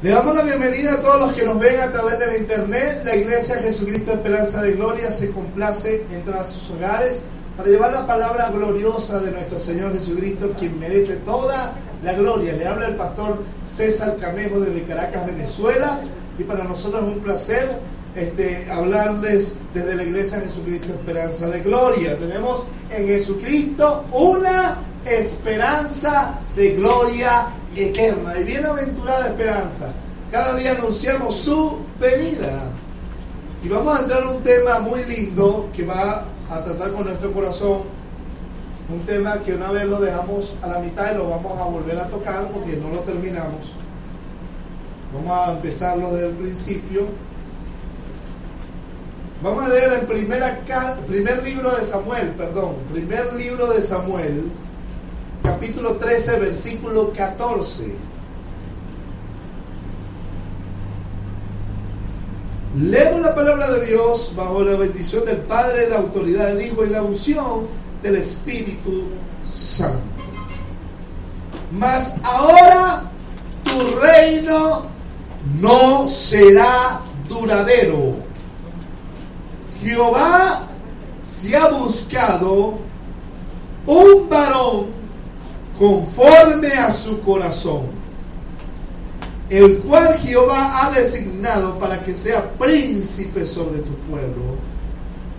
Le damos la bienvenida a todos los que nos ven a través de la internet. La Iglesia Jesucristo Esperanza de Gloria se complace en entrar a sus hogares para llevar la palabra gloriosa de nuestro Señor Jesucristo, quien merece toda la gloria. Le habla el pastor César Camejo desde Caracas, Venezuela, y para nosotros es un placer hablarles desde la Iglesia Jesucristo Esperanza de Gloria. Tenemos en Jesucristo una esperanza de gloria eterna y bienaventurada esperanza. Cada día anunciamos su venida y vamos a entrar en un tema muy lindo que va a tratar con nuestro corazón, un tema que una vez lo dejamos a la mitad y lo vamos a volver a tocar porque no lo terminamos. Vamos a empezarlo desde el principio. Vamos a leer el primer libro de Samuel, capítulo 13, versículo 14. Leemos la palabra de Dios bajo la bendición del Padre, la autoridad del Hijo y la unción del Espíritu Santo. Mas ahora tu reino no será duradero. Jehová se ha buscado un varón conforme a su corazón, el cual Jehová ha designado para que sea príncipe sobre tu pueblo,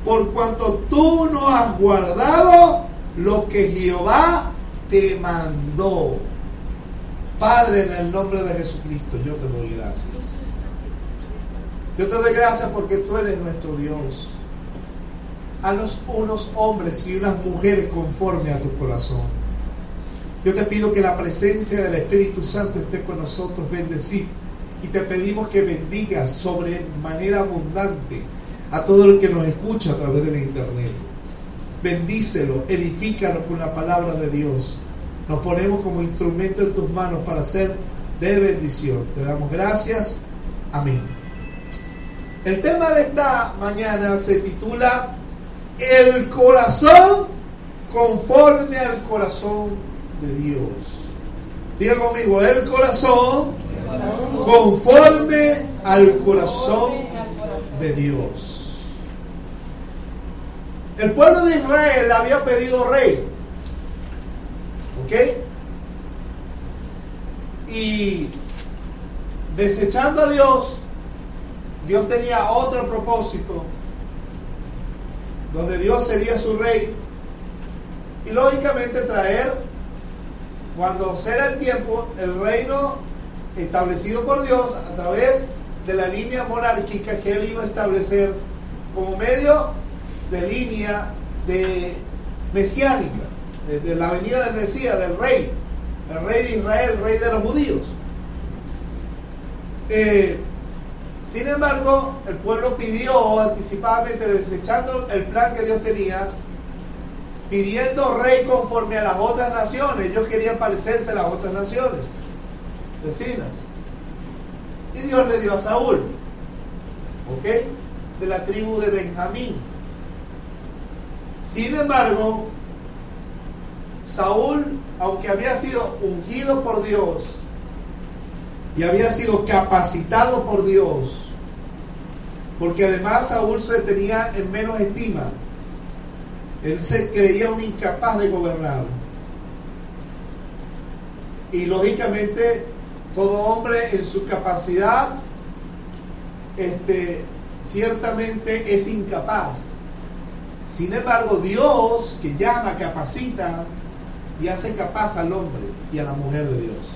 por cuanto tú no has guardado lo que Jehová te mandó. Padre, en el nombre de Jesucristo, yo te doy gracias. Yo te doy gracias porque tú eres nuestro Dios. Haznos unos hombres y unas mujeres conforme a tu corazón. Yo te pido que la presencia del Espíritu Santo esté con nosotros, bendecir. Y te pedimos que bendigas sobre manera abundante a todo el que nos escucha a través de la internet. Bendícelo, edifícalo con la palabra de Dios. Nos ponemos como instrumento en tus manos para ser de bendición. Te damos gracias. Amén. El tema de esta mañana se titula El corazón conforme al corazón de Dios. Diga conmigo, el corazón conforme al corazón de Dios. El pueblo de Israel había pedido rey, ¿ok? Y desechando a Dios, Dios tenía otro propósito, donde Dios sería su rey, y lógicamente traer, cuando será el tiempo, el reino establecido por Dios a través de la línea monárquica que Él iba a establecer como medio de línea mesiánica, de la venida del Mesías, del rey, el rey de Israel, el rey de los judíos. Sin embargo, el pueblo pidió anticipadamente, desechando el plan que Dios tenía, pidiendo rey conforme a las otras naciones. Ellos querían parecerse a las otras naciones vecinas. Y Dios le dio a Saúl, ¿ok? De la tribu de Benjamín. Sin embargo, Saúl, aunque había sido ungido por Dios y había sido capacitado por Dios, porque además Saúl se tenía en menos estima, él se creía un incapaz de gobernar. Y lógicamente todo hombre en su capacidad ciertamente es incapaz. Sin embargo, Dios, que llama, capacita y hace capaz al hombre y a la mujer de Dios.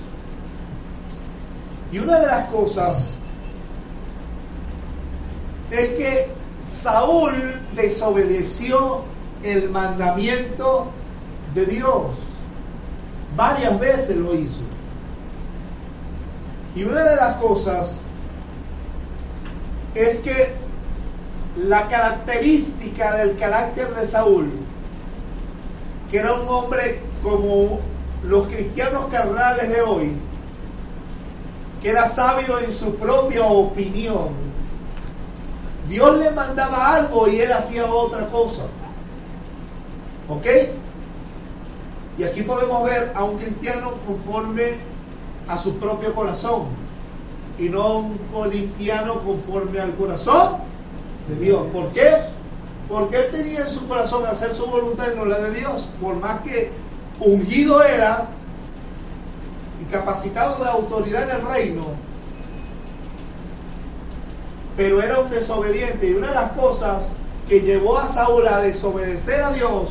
Y una de las cosas es que Saúl desobedeció el mandamiento de Dios. Varias veces lo hizo. Y una de las cosas es que la característica del carácter de Saúl, que era un hombre como los cristianos carnales de hoy, que era sabio en su propia opinión, Dios le mandaba algo y él hacía otra cosa. ¿Ok? Y aquí podemos ver a un cristiano conforme a su propio corazón. y no un cristiano conforme al corazón de Dios. ¿Por qué? Porque él tenía en su corazón hacer su voluntad y no la de Dios. Por más que ungido era y capacitado de autoridad en el reino, pero era un desobediente. Y una de las cosas que llevó a Saúl a desobedecer a Dios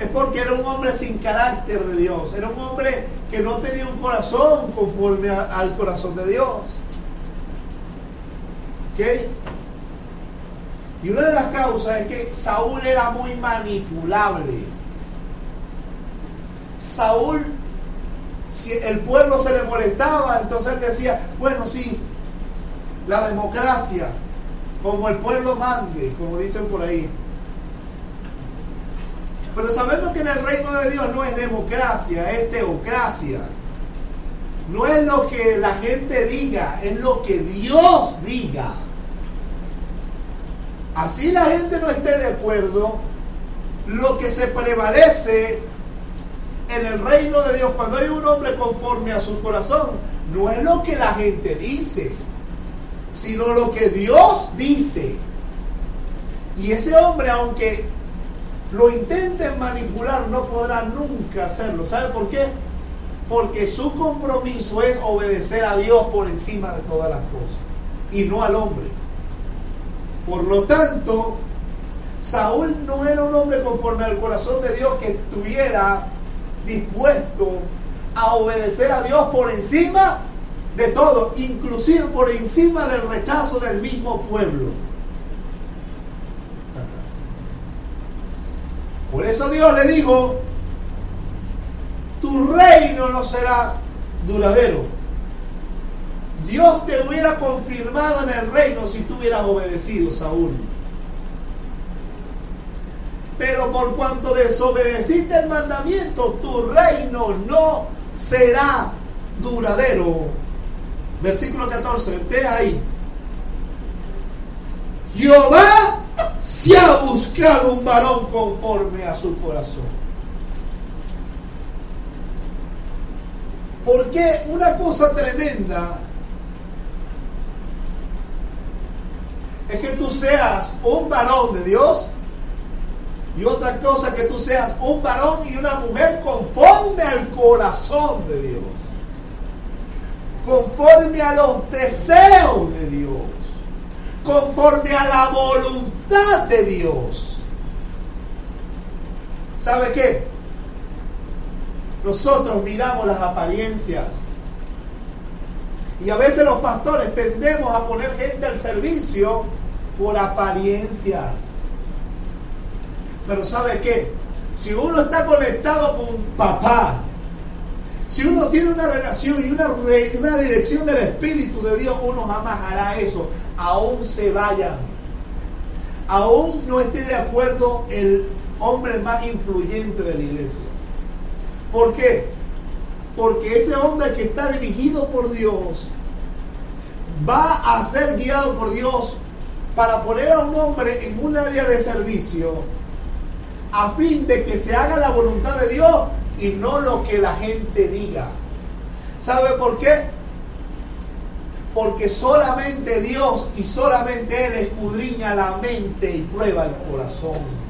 es porque era un hombre sin carácter de Dios. Era un hombre que no tenía un corazón conforme al corazón de Dios. ¿Ok? Y una de las causas es que Saúl era muy manipulable. Saúl, si el pueblo se le molestaba, entonces él decía, bueno, sí, la democracia, como el pueblo mande, como dicen por ahí. Pero sabemos que en el reino de Dios no es democracia, es teocracia. No es lo que la gente diga, es lo que Dios diga. Así la gente no esté de acuerdo, lo que se prevalece en el reino de Dios, cuando hay un hombre conforme a su corazón, no es lo que la gente dice, sino lo que Dios dice. Y ese hombre, aunque lo intenten manipular, no podrá nunca hacerlo. ¿Sabe por qué? Porque su compromiso es obedecer a Dios por encima de todas las cosas y no al hombre. Por lo tanto, Saúl no era un hombre conforme al corazón de Dios que estuviera dispuesto a obedecer a Dios por encima de todo, inclusive por encima del rechazo del mismo pueblo. Por eso Dios le dijo, tu reino no será duradero. Dios te hubiera confirmado en el reino si tú hubieras obedecido, Saúl. Pero por cuanto desobedeciste el mandamiento, tu reino no será duradero. Versículo 14, ve ahí. Jehová se ha buscado un varón conforme a su corazón. Porque una cosa tremenda es que tú seas un varón de Dios, y otra cosa que tú seas un varón y una mujer conforme al corazón de Dios, conforme a los deseos de Dios, conforme a la voluntad de Dios. ¿Sabe qué? Nosotros miramos las apariencias y a veces los pastores tendemos a poner gente al servicio por apariencias. Pero ¿sabe qué? Si uno está conectado con papá, si uno tiene una relación y una dirección del Espíritu de Dios, uno jamás hará eso, aún se vayan, aún no esté de acuerdo el hombre más influyente de la iglesia. ¿Por qué? Porque ese hombre que está dirigido por Dios va a ser guiado por Dios para poner a un hombre en un área de servicio a fin de que se haga la voluntad de Dios y no lo que la gente diga. ¿Sabe por qué? Porque solamente Dios y solamente Él escudriña la mente y prueba el corazón.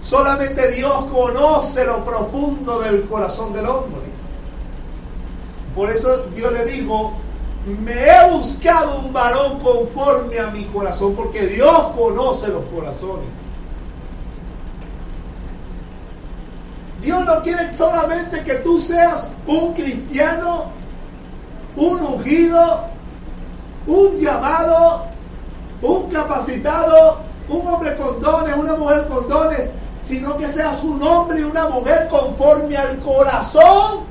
Solamente Dios conoce lo profundo del corazón del hombre. Por eso Dios le dijo, me he buscado un varón conforme a mi corazón, porque Dios conoce los corazones. Dios no quiere solamente que tú seas un cristiano, un ungido, un llamado, un capacitado, un hombre con dones, una mujer con dones, sino que seas un hombre y una mujer conforme al corazón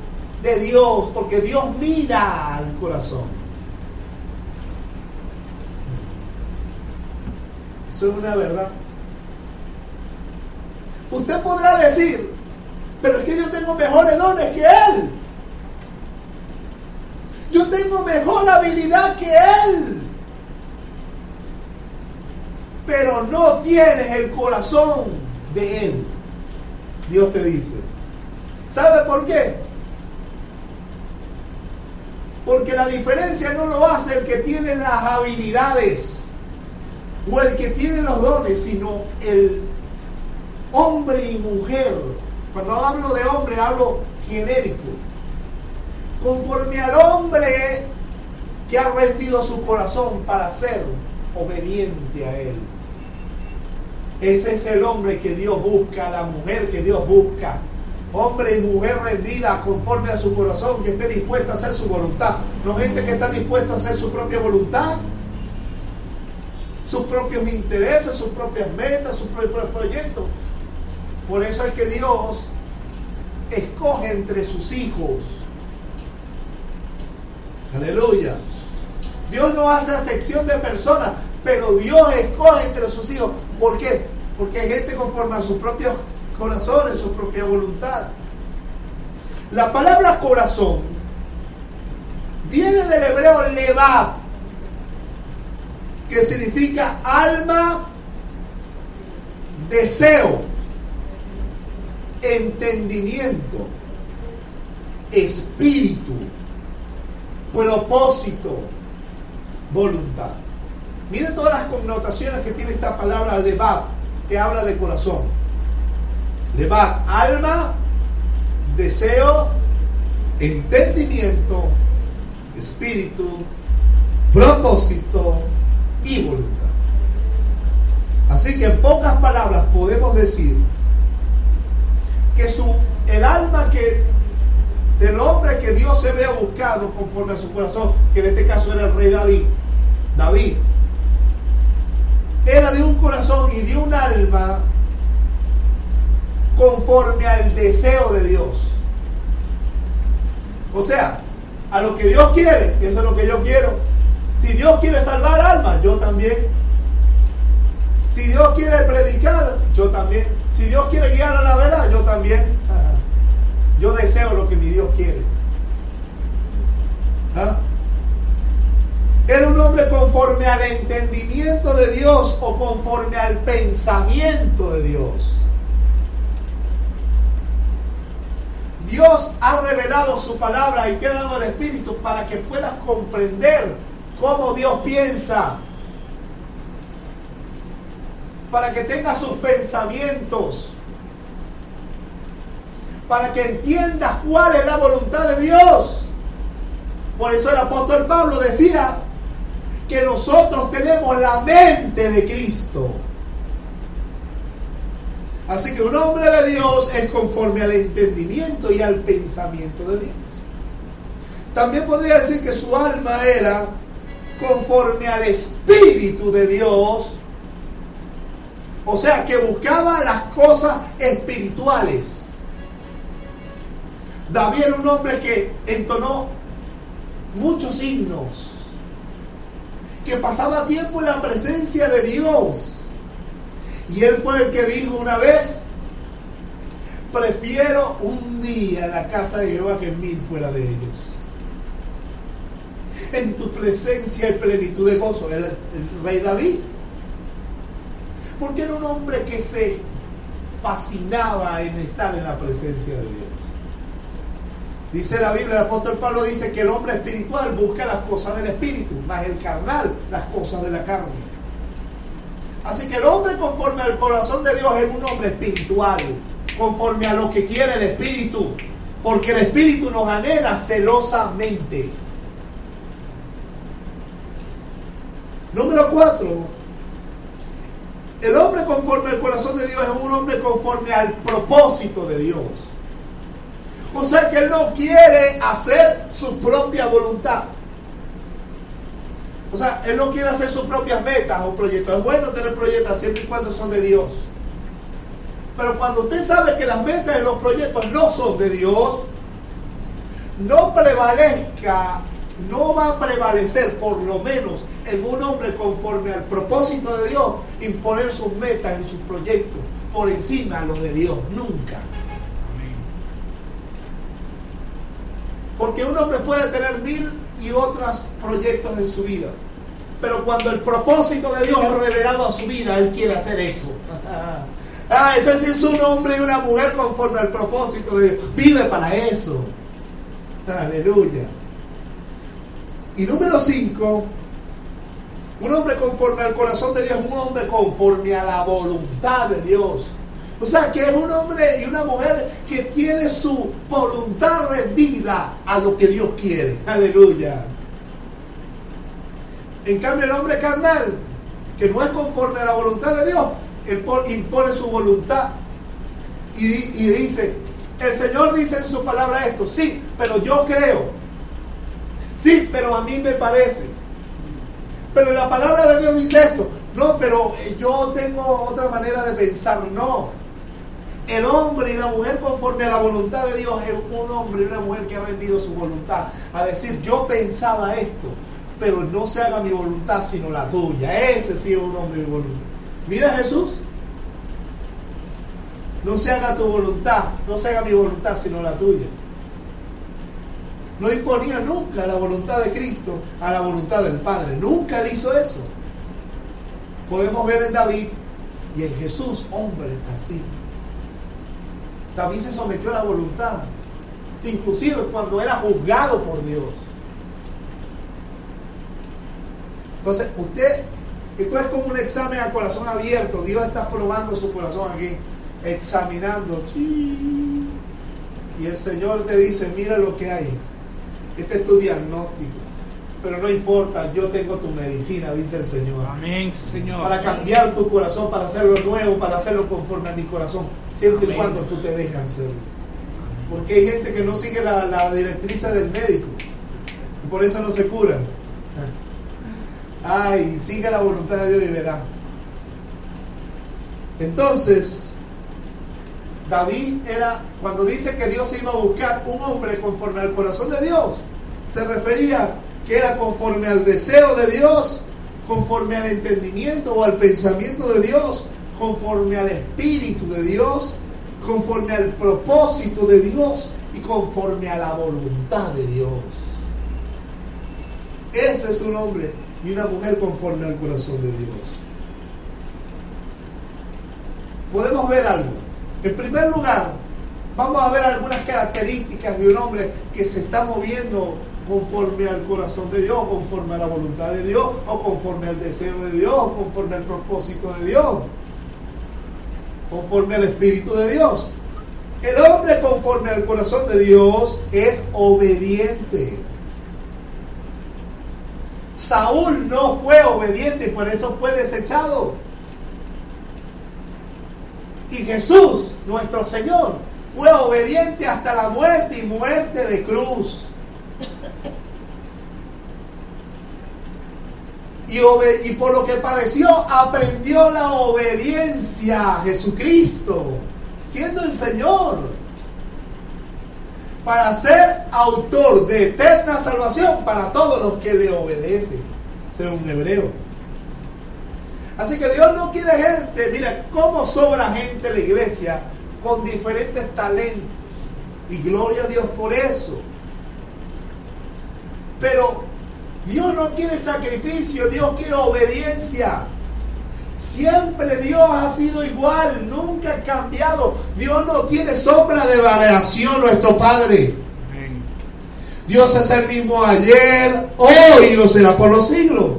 de Dios, porque Dios mira al corazón. Eso es una verdad. Usted podrá decir, pero es que yo tengo mejores dones que él. Yo tengo mejor habilidad que él. Pero no tienes el corazón de él. Dios te dice. ¿Sabe por qué? Porque la diferencia no lo hace el que tiene las habilidades o el que tiene los dones, sino el hombre y mujer. Cuando hablo de hombre, hablo genérico. Conforme al hombre que ha rendido su corazón para ser obediente a Él. Ese es el hombre que Dios busca, la mujer que Dios busca. Hombre y mujer rendida conforme a su corazón, que esté dispuesta a hacer su voluntad. No gente que está dispuesta a hacer su propia voluntad, sus propios intereses, sus propias metas, sus propios proyectos. Por eso es que Dios escoge entre sus hijos. Aleluya. Dios no hace acepción de personas, pero Dios escoge entre sus hijos. ¿Por qué? Porque hay gente conforme a sus propios corazones, su propia voluntad. La palabra corazón viene del hebreo levab, que significa alma, deseo, entendimiento, espíritu, propósito, voluntad. Miren todas las connotaciones que tiene esta palabra levab, que habla de corazón. Levab, alma, deseo, entendimiento, espíritu, propósito y voluntad. Así que en pocas palabras podemos decir que el alma del hombre que Dios se había buscado conforme a su corazón, que en este caso era el rey David, era de un corazón y de un alma conforme al deseo de Dios. O sea, a lo que Dios quiere, eso es lo que yo quiero. Si Dios quiere salvar almas, yo también. Si Dios quiere predicar, yo también. Si Dios quiere guiar a la verdad, yo también. Yo deseo lo que mi Dios quiere. Era un hombre conforme al entendimiento de Dios o conforme al pensamiento de Dios. Dios ha revelado su palabra y te ha dado el Espíritu para que puedas comprender cómo Dios piensa, para que tengas sus pensamientos, para que entiendas cuál es la voluntad de Dios. Por eso el apóstol Pablo decía que nosotros tenemos la mente de Cristo. Así que un hombre de Dios es conforme al entendimiento y al pensamiento de Dios. También podría decir que su alma era conforme al Espíritu de Dios. O sea, que buscaba las cosas espirituales. David era un hombre que entonó muchos himnos, que pasaba tiempo en la presencia de Dios. Y él fue el que dijo una vez: prefiero un día en la casa de Jehová que 1000 fuera de ellos. En tu presencia hay plenitud de gozo. El rey David, porque era un hombre que se fascinaba en estar en la presencia de Dios. Dice la Biblia, el apóstol Pablo dice que el hombre espiritual busca las cosas del espíritu, más el carnal las cosas de la carne. Así que el hombre conforme al corazón de Dios es un hombre espiritual, conforme a lo que quiere el espíritu, porque el espíritu nos anhela celosamente. Número 4. El hombre conforme al corazón de Dios es un hombre conforme al propósito de Dios. O sea que él no quiere hacer su propia voluntad. O sea, él no quiere hacer sus propias metas o proyectos. Es bueno tener proyectos siempre y cuando son de Dios. Pero cuando usted sabe que las metas y los proyectos no son de Dios, no va a prevalecer por lo menos en un hombre conforme al propósito de Dios imponer sus metas y sus proyectos por encima de los de Dios. Nunca. Porque un hombre puede tener 1000 y otros proyectos en su vida, pero cuando el propósito de Dios es revelado a su vida, él quiere hacer eso. Ese sí es un hombre y una mujer conforme al propósito de Dios. Vive para eso. Aleluya. Y número 5, un hombre conforme al corazón de Dios es un hombre conforme a la voluntad de Dios. O sea, que es un hombre y una mujer que tiene su voluntad rendida a lo que Dios quiere. Aleluya. En cambio, el hombre carnal, que no es conforme a la voluntad de Dios, él impone su voluntad y dice, el Señor dice en su palabra esto, sí, pero yo creo, sí, pero a mí me parece, pero la palabra de Dios dice esto, no, pero yo tengo otra manera de pensar. No, el hombre y la mujer conforme a la voluntad de Dios es un hombre y una mujer que ha rendido su voluntad a decir, yo pensaba esto, pero no se haga mi voluntad sino la tuya. Ese sí es un hombre y voluntad. Mira Jesús, no se haga tu voluntad, no se haga mi voluntad sino la tuya. No imponía nunca la voluntad de Cristo a la voluntad del Padre. Nunca él hizo eso. Podemos ver en David y en Jesús, hombre así. David se sometió a la voluntad, inclusive cuando era juzgado por Dios. Entonces, esto es como un examen a corazón abierto. Dios está probando su corazón aquí, examinando. Y el Señor te dice, mira lo que hay. Este es tu diagnóstico. Pero no importa, yo tengo tu medicina, dice el Señor. Amén, Señor. Para cambiar tu corazón, para hacerlo nuevo, para hacerlo conforme a mi corazón. Siempre y cuando tú te dejes hacerlo. Porque hay gente que no sigue la directriz del médico. Y por eso no se cura. Ay, sigue la voluntad de Dios y verá. Entonces, David cuando dice que Dios iba a buscar un hombre conforme al corazón de Dios, se refería que era conforme al deseo de Dios, conforme al entendimiento o al pensamiento de Dios, conforme al espíritu de Dios, conforme al propósito de Dios y conforme a la voluntad de Dios. Ese es un hombre y una mujer conforme al corazón de Dios. Podemos ver algo. En primer lugar, vamos a ver algunas características de un hombre que se está moviendo conforme al corazón de Dios, conforme a la voluntad de Dios, o conforme al deseo de Dios, o conforme al propósito de Dios, conforme al Espíritu de Dios. El hombre conforme al corazón de Dios es obediente. Saúl no fue obediente y por eso fue desechado. Y Jesús, nuestro Señor, fue obediente hasta la muerte y muerte de cruz. Y por lo que pareció, aprendió la obediencia a Jesucristo, siendo el Señor, para ser autor de eterna salvación para todos los que le obedecen, según Hebreo. Así que Dios no quiere gente, mira cómo sobra gente en la iglesia con diferentes talentos, y gloria a Dios por eso. Pero Dios no quiere sacrificio, Dios quiere obediencia. Siempre Dios ha sido igual, nunca ha cambiado. Dios no tiene sombra de variación, nuestro Padre. Amén. Dios es el mismo ayer, hoy y lo será por los siglos.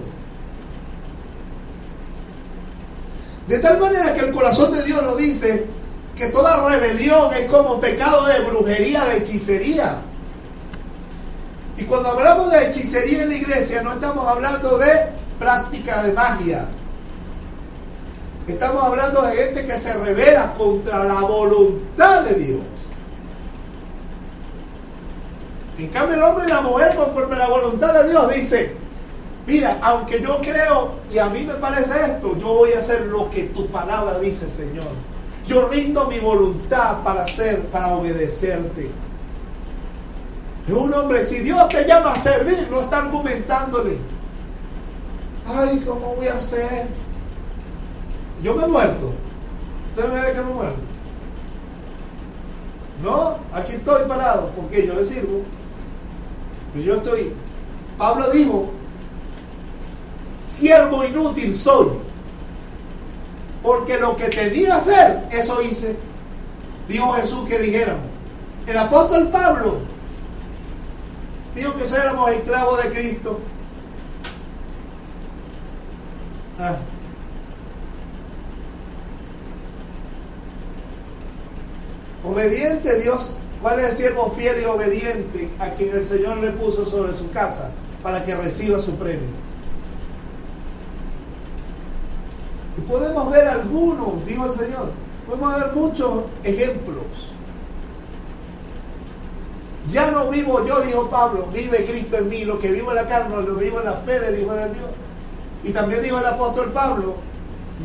De tal manera que el corazón de Dios nos dice que toda rebelión es como pecado de brujería, de hechicería. Y cuando hablamos de hechicería en la iglesia, no estamos hablando de práctica de magia. Estamos hablando de gente que se rebela contra la voluntad de Dios. En cambio, el hombre y la mujer, conforme a la voluntad de Dios, dice: mira, aunque yo creo y a mí me parece esto, yo voy a hacer lo que tu palabra dice, Señor. Yo rindo mi voluntad para obedecerte. Es un hombre, si Dios te llama a servir, no está argumentándole: ay, ¿cómo voy a hacer? Yo me he muerto. Usted me ve que me he muerto. No, aquí estoy parado, porque yo le sirvo. Pues yo estoy. Pablo dijo: siervo inútil soy, porque lo que tenía que hacer, eso hice. Dijo Jesús que dijéramos. El apóstol Pablo Dijo que éramos esclavos de Cristo. Obediente Dios. ¿Cuál es el siervo fiel y obediente a quien el Señor le puso sobre su casa para que reciba su premio? Y podemos ver algunos, dijo el Señor, podemos ver muchos ejemplos. Ya no vivo yo, dijo Pablo, vive Cristo en mí. Lo que vivo en la carne, lo vivo en la fe del Hijo de Dios. Y también dijo el apóstol Pablo,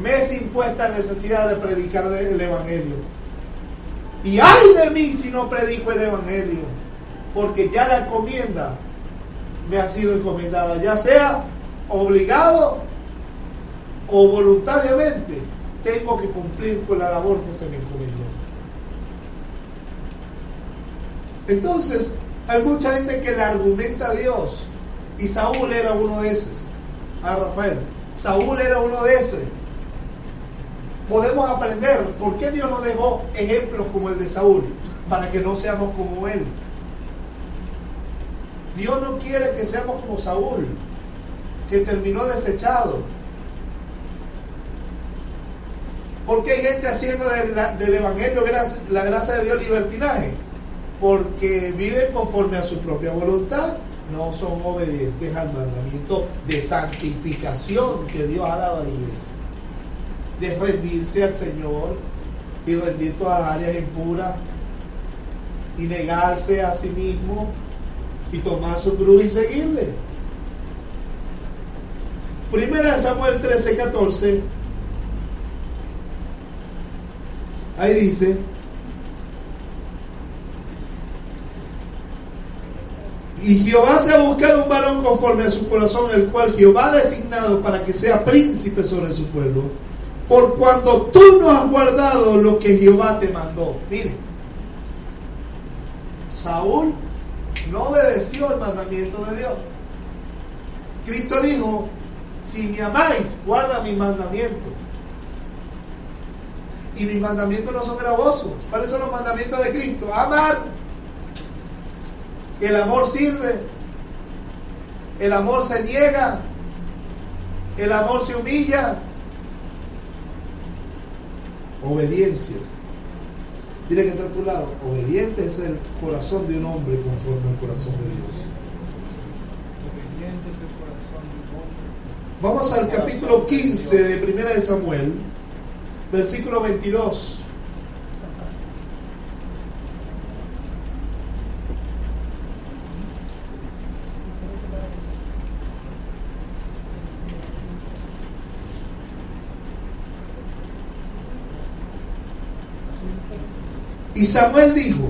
me es impuesta necesidad de predicar el Evangelio. Y ay de mí si no predico el Evangelio, porque ya la encomienda me ha sido encomendada, ya sea obligado o voluntariamente, tengo que cumplir con la labor que se me encomendó. Entonces, hay mucha gente que le argumenta a Dios, y Saúl era uno de esos. Rafael, Saúl era uno de esos. Podemos aprender por qué Dios nos dejó ejemplos como el de Saúl, para que no seamos como él. Dios no quiere que seamos como Saúl, que terminó desechado. ¿Por qué hay gente haciendo del Evangelio la gracia de Dios libertinaje? Porque viven conforme a su propia voluntad, no son obedientes al mandamiento de santificación que Dios ha dado a la iglesia, de rendirse al Señor y rendir todas las áreas impuras y negarse a sí mismo y tomar su cruz y seguirle. Primera de Samuel 13:14, ahí dice: y Jehová se ha buscado un varón conforme a su corazón, el cual Jehová ha designado para que sea príncipe sobre su pueblo, por cuanto tú no has guardado lo que Jehová te mandó. Mire, Saúl no obedeció el mandamiento de Dios. Cristo dijo: si me amáis, guarda mis mandamientos. Y mis mandamientos no son gravosos. ¿Cuáles son los mandamientos de Cristo? Amar. El amor sirve. El amor se niega. El amor se humilla. Obediencia. Dile que está a tu lado: obediente es el corazón de un hombre conforme al corazón de Dios. Obediente es el corazón de un hombre. Vamos al capítulo 15 de Primera de Samuel, versículo 22. Y Samuel dijo: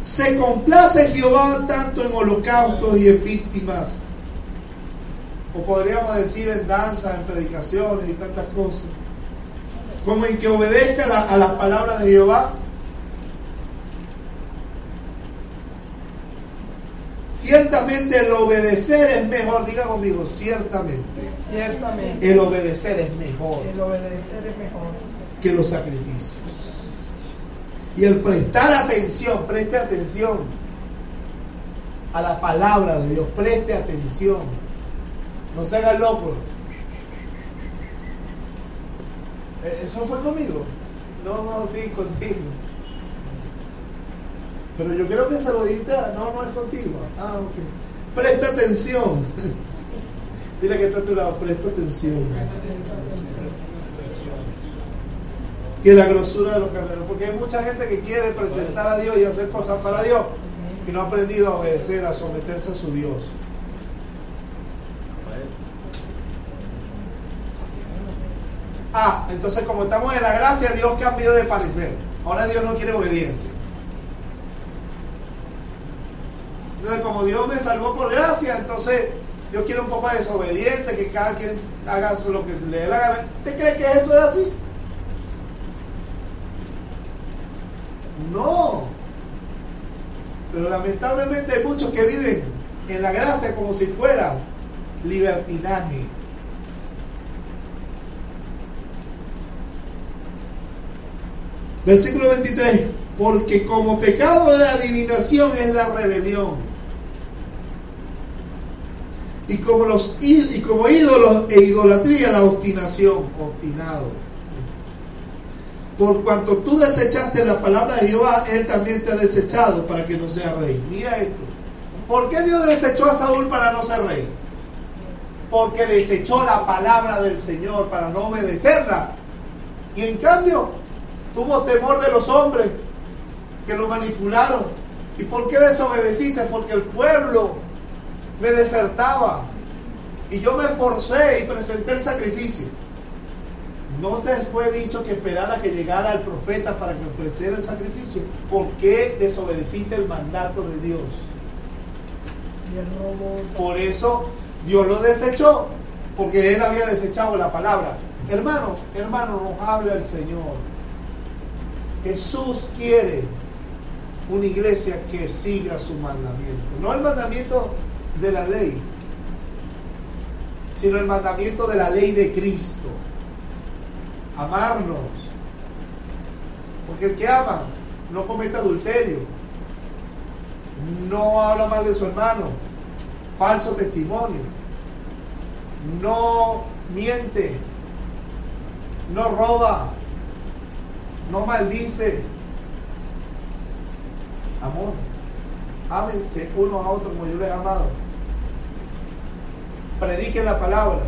se complace Jehová tanto en holocaustos y en víctimas, o podríamos decir en danza, en predicaciones y tantas cosas, como en que obedezca a las palabras de Jehová. Ciertamente el obedecer es mejor. Diga conmigo: ciertamente. Ciertamente. El obedecer es mejor. El obedecer es mejor Que los sacrificios. Y el prestar atención, preste atención a la palabra de Dios, preste atención. No se haga loco. ¿Eso fue conmigo? No, sí, contigo. Pero yo creo que se lo dijiste. No es contigo. Ok. Presta atención. Dile que está a tu lado: presta atención. Y la grosura de los carneros, porque hay mucha gente que quiere presentar a Dios y hacer cosas para Dios y no ha aprendido a obedecer, a someterse a su Dios. Entonces, como estamos en la gracia, Dios cambió de parecer. Ahora Dios no quiere obediencia. Entonces, como Dios me salvó por gracia, entonces Dios quiere un poco de desobediente, que cada quien haga lo que se le dé la gana. ¿Usted cree que eso es así? No. Pero lamentablemente hay muchos que viven en la gracia como si fuera libertinaje. Versículo 23: porque como pecado de adivinación es la rebelión. Y como ídolos e idolatría, la obstinación, obstinado. Por cuanto tú desechaste la palabra de Jehová, Él también te ha desechado para que no seas rey. Mira esto. ¿Por qué Dios desechó a Saúl para no ser rey? Porque desechó la palabra del Señor para no obedecerla. Y en cambio, tuvo temor de los hombres que lo manipularon. ¿Y por qué desobedeciste? Porque el pueblo me desertaba y yo me esforcé y presenté el sacrificio. ¿No te fue dicho que esperara que llegara el profeta para que ofreciera el sacrificio? ¿Por qué desobedeciste el mandato de Dios? Por eso Dios lo desechó, porque Él había desechado la palabra. Hermano, nos habla el Señor. Jesús quiere una iglesia que siga su mandamiento, no el mandamiento de la ley, sino el mandamiento de la ley de Cristo. Amarnos, porque el que ama no comete adulterio, no habla mal de su hermano, falso testimonio, no miente, no roba, no maldice. Amor, ámense unos a otros como yo les he amado. Prediquen la palabra.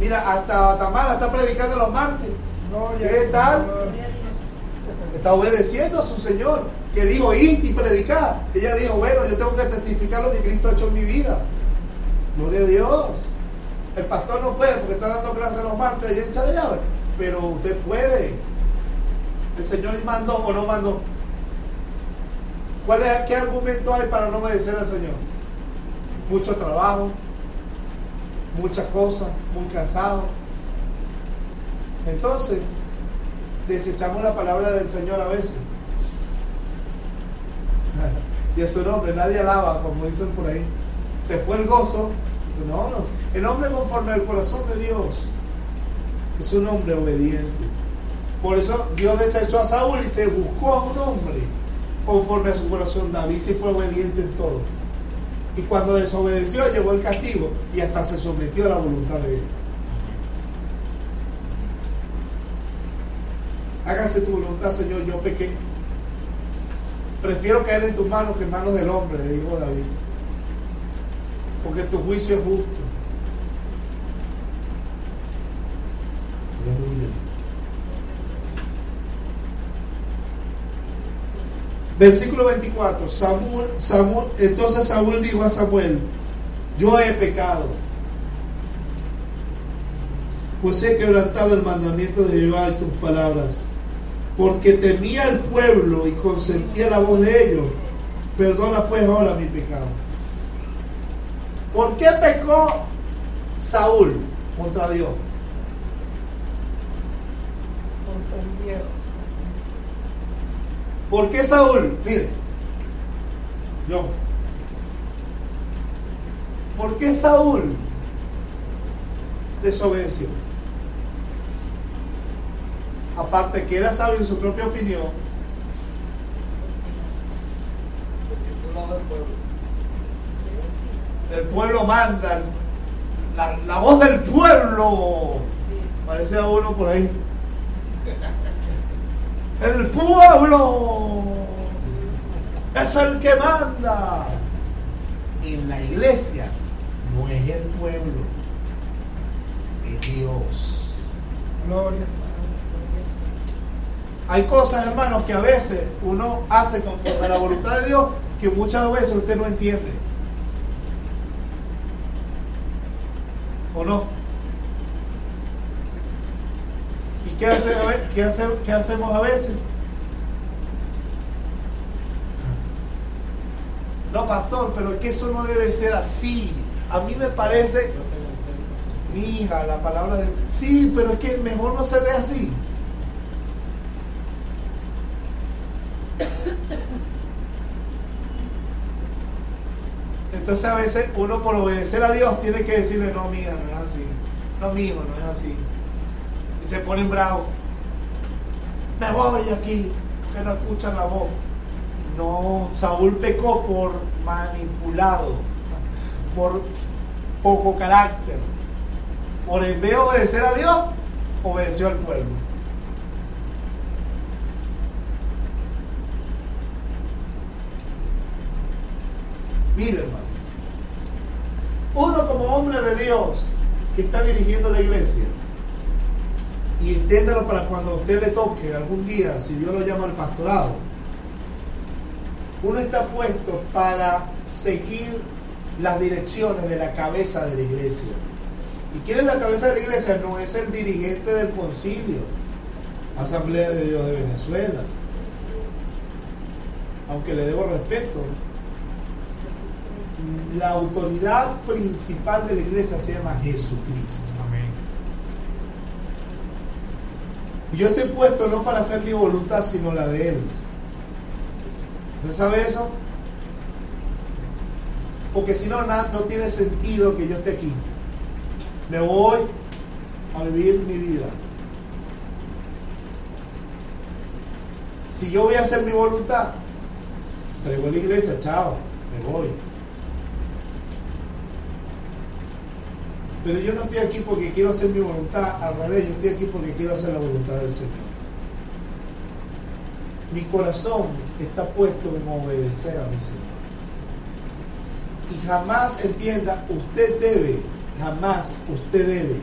Mira, hasta Tamara está predicando los martes. ¿Qué tal? Está obedeciendo a su Señor, que dijo: id y predicad. Ella dijo: bueno, yo tengo que testificar lo que Cristo ha hecho en mi vida. Gloria a Dios. El pastor no puede porque está dando clases los martes allá en Charallave, pero usted puede. El Señor mandó o no mandó. ¿Qué argumento hay para no obedecer al Señor? Mucho trabajo, muchas cosas, muy cansado. Entonces, desechamos la palabra del Señor a veces. Y a su nombre nadie alaba, como dicen por ahí. Se fue el gozo. No. El hombre conforme al corazón de Dios es un hombre obediente. Por eso Dios desechó a Saúl y se buscó a un hombre conforme a su corazón. David sí fue obediente en todo. Y cuando desobedeció, llegó el castigo y hasta se sometió a la voluntad de Dios. Hágase tu voluntad, Señor, yo pequé. Prefiero caer en tus manos que en manos del hombre, le dijo David. Porque tu juicio es justo. Aleluya. Versículo 24. Entonces Saúl dijo a Samuel: yo he pecado, pues he quebrantado el mandamiento de Jehová y tus palabras, porque temía al pueblo y consentía la voz de ellos. Perdona pues ahora mi pecado. ¿Por qué pecó Saúl contra Dios? Contra el miedo. ¿Por qué Saúl? Mire, ¿por qué Saúl desobedeció? Aparte que era sabio en su propia opinión, el pueblo manda, la voz del pueblo, parece a uno por ahí. El pueblo es el que manda. En la iglesia no es el pueblo, es Dios. Gloria. Hay cosas, hermanos, que a veces uno hace conforme a la voluntad de Dios que muchas veces usted no entiende. ¿O no? ¿Y qué hacemos a veces? No, pastor, pero es que eso no debe ser así. A mí me parece, mija, la palabra de... Sí, pero es que mejor no se ve así. Entonces a veces uno, por obedecer a Dios, tiene que decirle: no, mija, no es así. No, mijo, no es así. Y se ponen bravos. Me voy aquí, porque no escuchan la voz. No, Saúl pecó por manipulado, por poco carácter, por en vez de obedecer a Dios, obedeció al pueblo. Mire, hermano, uno como hombre de Dios que está dirigiendo la iglesia, y entiéndalo para cuando a usted le toque algún día, si Dios lo llama al pastorado, uno está puesto para seguir las direcciones de la cabeza de la iglesia. ¿Y quién es la cabeza de la iglesia? No es el dirigente del concilio, Asamblea de Dios de Venezuela, aunque le debo respeto. La autoridad principal de la iglesia se llama Jesucristo. Amén. Y yo estoy puesto no para hacer mi voluntad, sino la de Él. ¿Usted sabe eso? Porque si no, no tiene sentido que yo esté aquí. Me voy a vivir mi vida. Si yo voy a hacer mi voluntad, traigo a la iglesia, chao, me voy. Pero yo no estoy aquí porque quiero hacer mi voluntad, al revés, yo estoy aquí porque quiero hacer la voluntad del Señor. Mi corazón está puesto en obedecer a mi Señor. Y jamás entienda, jamás usted debe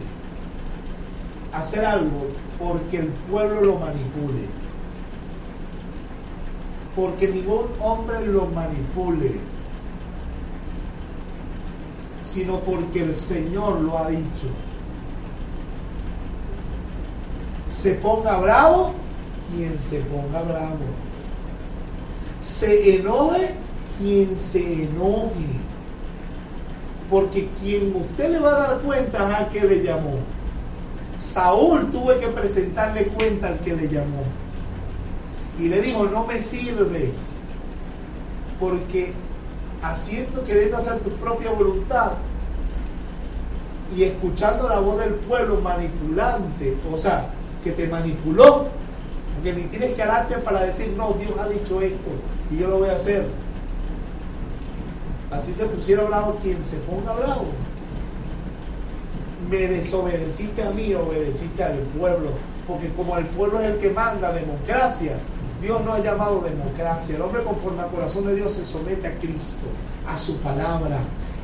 hacer algo porque el pueblo lo manipule. Porque ningún hombre lo manipule, sino porque el Señor lo ha dicho. Se ponga bravo quien se ponga bravo. Se enoje quien se enoje. Porque quien usted le va a dar cuenta es al que le llamó. Saúl tuvo que presentarle cuenta al que le llamó. Y le dijo, no me sirves. Porque queriendo hacer tu propia voluntad y escuchando la voz del pueblo manipulante, o sea, que te manipuló, porque ni tienes carácter para decir, no, Dios ha dicho esto y yo lo voy a hacer. Así se pusiera bravo quien se ponga bravo. Me desobedeciste a mí, obedeciste al pueblo, porque como el pueblo es el que manda, democracia, Dios no ha llamado democracia. El hombre conforme al corazón de Dios se somete a Cristo, a su palabra,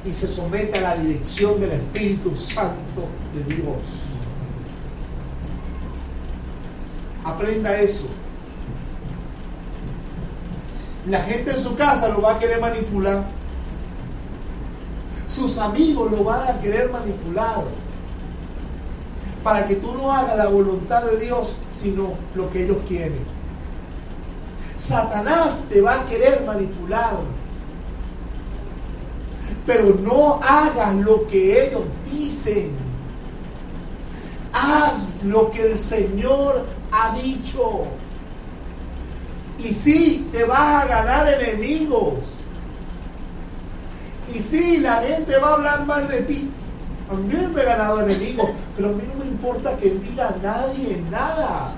y se somete a la dirección del Espíritu Santo de Dios. Aprenda eso. La gente en su casa lo va a querer manipular. Sus amigos lo van a querer manipular. Para que tú no hagas la voluntad de Dios, sino lo que ellos quieren. Satanás te va a querer manipular, pero no hagas lo que ellos dicen. Haz lo que el Señor ha dicho. Y sí, te vas a ganar enemigos. Y sí, la gente va a hablar mal de ti. A mí me he ganado enemigos, pero a mí no me importa que diga nadie nada.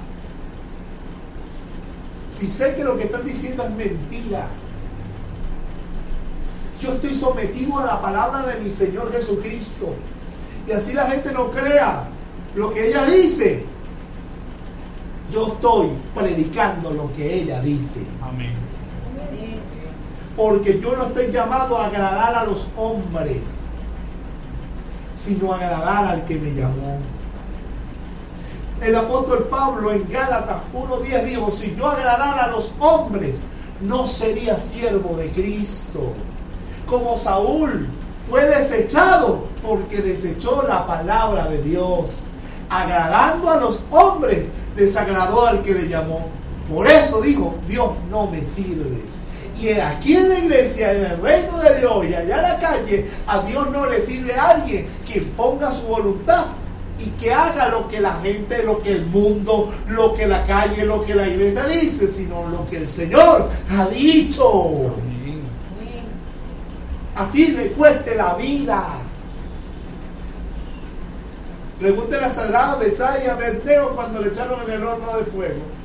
Si sé que lo que están diciendo es mentira, yo estoy sometido a la palabra de mi Señor Jesucristo. Y así la gente no crea lo que ella dice. Yo estoy predicando lo que ella dice. Amén. Porque yo no estoy llamado a agradar a los hombres, sino a agradar al que me llamó. El apóstol Pablo en Gálatas 1:10 dijo, si yo agradara a los hombres, no sería siervo de Cristo. Como Saúl fue desechado porque desechó la palabra de Dios. Agradando a los hombres, desagradó al que le llamó. Por eso dijo, Dios, no me sirves. Y aquí en la iglesia, en el reino de Dios y allá en la calle, a Dios no le sirve a alguien que ponga su voluntad y que haga lo que la gente, lo que el mundo, lo que la calle, lo que la iglesia dice, sino lo que el Señor ha dicho. Así le cueste la vida. Pregúntele a Sadrach, Mesach y Abednego cuando le echaron en el horno de fuego.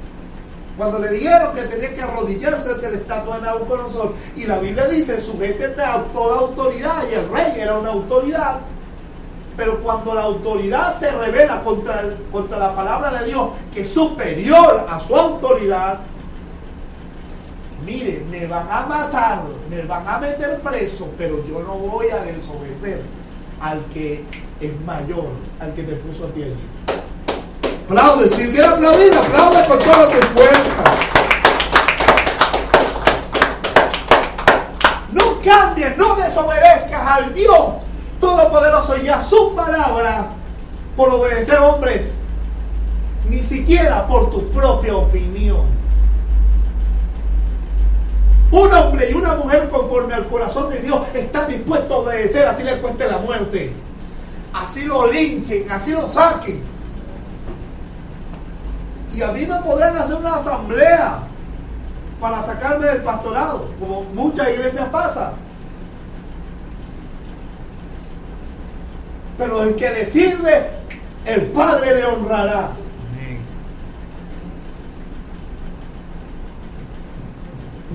Cuando le dijeron que tenía que arrodillarse ante la estatua de Nabucodonosor. Y la Biblia dice, sujétete a toda autoridad y el rey era una autoridad, pero cuando la autoridad se revela contra la palabra de Dios, que es superior a su autoridad, mire, me van a matar, me van a meter preso, pero yo no voy a desobedecer al que es mayor, al que te puso a ti allí. Aplaude, si quieres aplaudir, aplaude con toda tu fuerza. No cambies, no desobedezcas al Dios Todopoderoso y a su palabra por obedecer hombres, ni siquiera por tu propia opinión. Un hombre y una mujer conforme al corazón de Dios están dispuestos a obedecer, así les cueste la muerte, así lo linchen, así lo saquen. Y a mí me podrán hacer una asamblea para sacarme del pastorado, como muchas iglesias pasa. Pero el que le sirve, el Padre le honrará.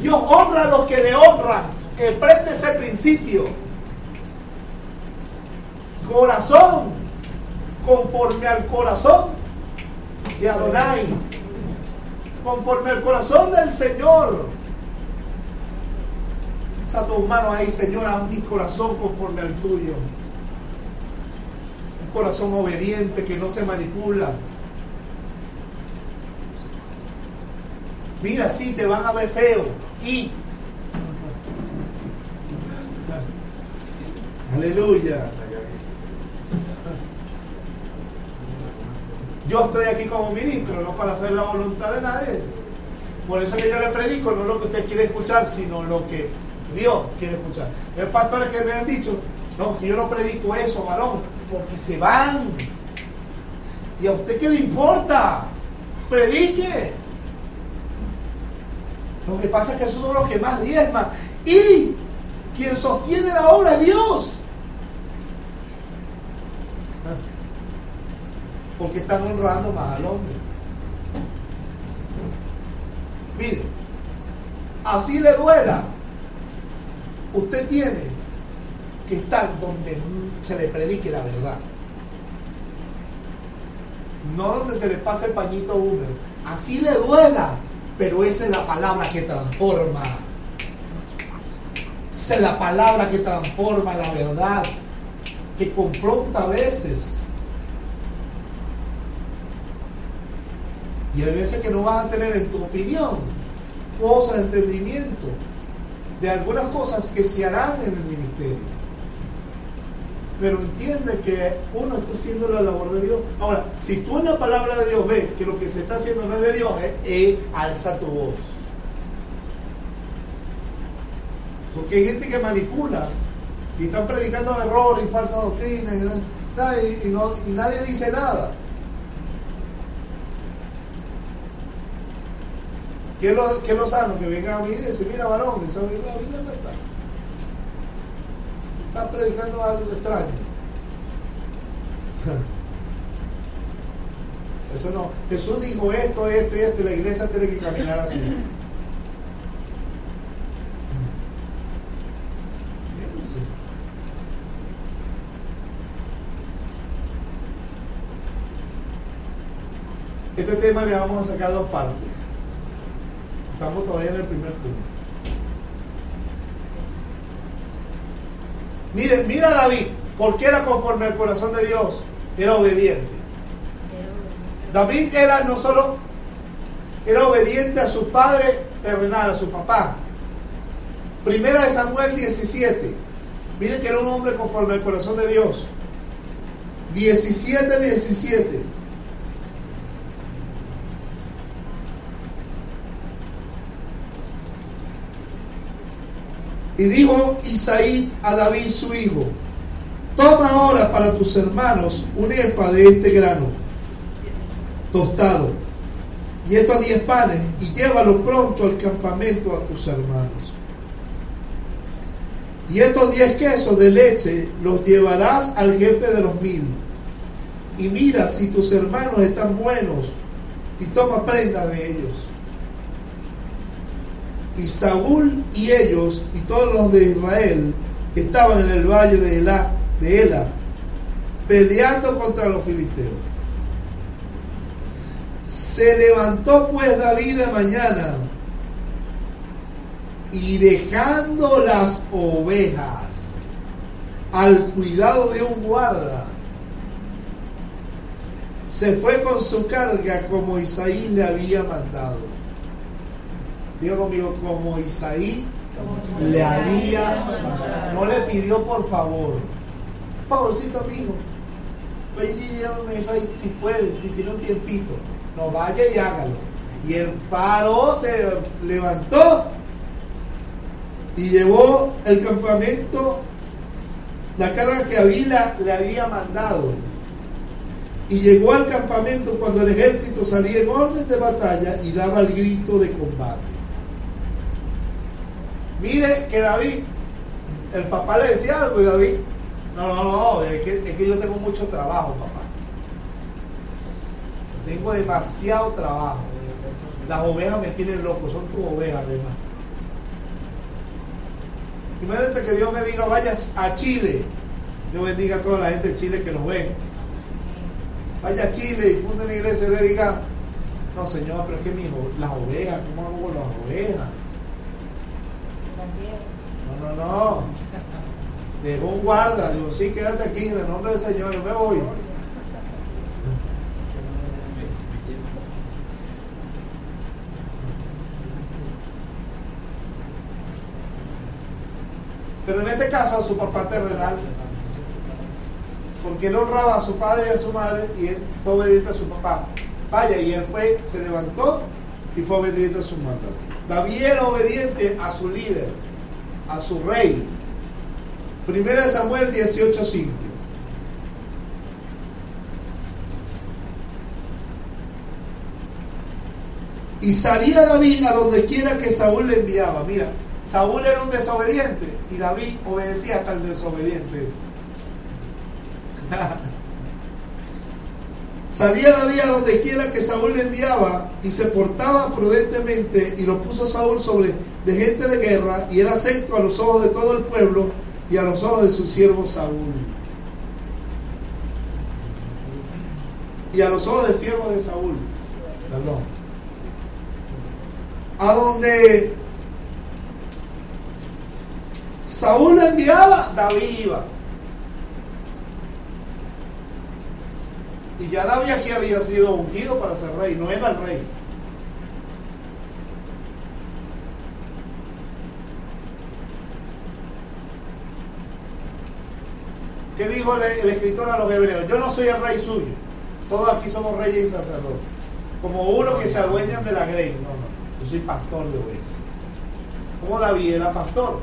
Dios honra a los que le honran. Prende ese principio. Corazón conforme al corazón de Adonai, conforme al corazón del Señor. Esa tu mano ahí, Señor, haz mi corazón conforme al tuyo. Un corazón obediente que no se manipula. Mira, sí, te van a ver feo. Y aleluya. Yo estoy aquí como ministro, no para hacer la voluntad de nadie. Por eso que yo le predico, no lo que usted quiere escuchar, sino lo que Dios quiere escuchar. Hay pastores que me han dicho, no, yo no predico eso, varón, porque se van. ¿Y a usted qué le importa? Predique. Lo que pasa es que esos son los que más diezman. Y quien sostiene la obra es Dios. Porque están honrando más al hombre. Mire, así le duela, usted tiene que estar donde se le predique la verdad, no donde se le pase el pañito húmedo. Así le duela, pero esa es la palabra que transforma. Esa es la palabra que transforma la verdad, que confronta a veces. Y hay veces que no vas a tener en tu opinión cosas de entendimiento de algunas cosas que se harán en el ministerio. Pero entiende que uno está haciendo la labor de Dios. Ahora, si tú en la palabra de Dios ves que lo que se está haciendo no es de Dios, alza tu voz. Porque hay gente que manipula y están predicando errores y falsas doctrinas y nadie dice nada. ¿Qué es lo sano? Que venga a mí y dice, mira varón, esa Biblia no está. Estás predicando algo extraño. Eso no. Jesús dijo esto, y la iglesia tiene que caminar así. Este tema le vamos a sacar dos partes. Estamos todavía en el primer punto. Mira a David, porque era conforme al corazón de Dios, era obediente. David era no solo era obediente a su padre terrenal, a su papá. Primera de Samuel 17. Miren que era un hombre conforme al corazón de Dios. 17. Y dijo Isaí a David su hijo: toma ahora para tus hermanos un efa de este grano tostado y estos 10 panes, y llévalo pronto al campamento a tus hermanos. Y estos 10 quesos de leche los llevarás al jefe de los 1000. Y mira si tus hermanos están buenos, y toma prenda de ellos. Y Saúl y ellos y todos los de Israel que estaban en el valle de Ela, peleando contra los filisteos. Se levantó pues David de mañana y dejando las ovejas al cuidado de un guarda, se fue con su carga como Isaí le había mandado. Diga conmigo, como Isaí le había mandado. No le pidió por favor. Favorcito, amigo. Oye, llévame Isaí si puede, si tiene un tiempito. No, vaya y hágalo. Y el faraón se levantó y llevó el campamento, la carga que Abila le había mandado. Y llegó al campamento cuando el ejército salía en orden de batalla y daba el grito de combate. Mire que David, el papá le decía algo y David, no, es que yo tengo mucho trabajo, papá. Tengo demasiado trabajo. Las ovejas me tienen loco, son tus ovejas además. Imagínate que Dios me diga, vayas a Chile. Dios bendiga a toda la gente de Chile que nos ve. Vaya a Chile y funde una iglesia y le diga, no señor, pero es que las ovejas, ¿cómo hago con las ovejas? No. Dejó un guarda, digo, sí, quédate aquí en el nombre del Señor, yo me voy. Pero en este caso a su papá terrenal, porque él honraba a su padre y a su madre y él fue obediente a su papá. Vaya, y él se levantó y fue obediente a su mandato. David era obediente a su líder, a su rey. 1 Samuel 18:5. Y salía David a donde quiera que Saúl le enviaba. Mira, Saúl era un desobediente y David obedecía hasta el desobediente. Salía David a donde quiera que Saúl le enviaba y se portaba prudentemente, y lo puso Saúl sobre de gente de guerra, y era acepto a los ojos de todo el pueblo y a los ojos de su siervo Saúl, y a los ojos del siervo de Saúl, perdón. A donde Saúl le enviaba, David iba. Y ya David aquí había sido ungido para ser rey, no era el rey. ¿Qué dijo el escritor a los hebreos? Yo no soy el rey suyo. Todos aquí somos reyes y sacerdotes. Como uno que se adueñan de la grey. No, yo soy pastor de ovejas. Como David era pastor.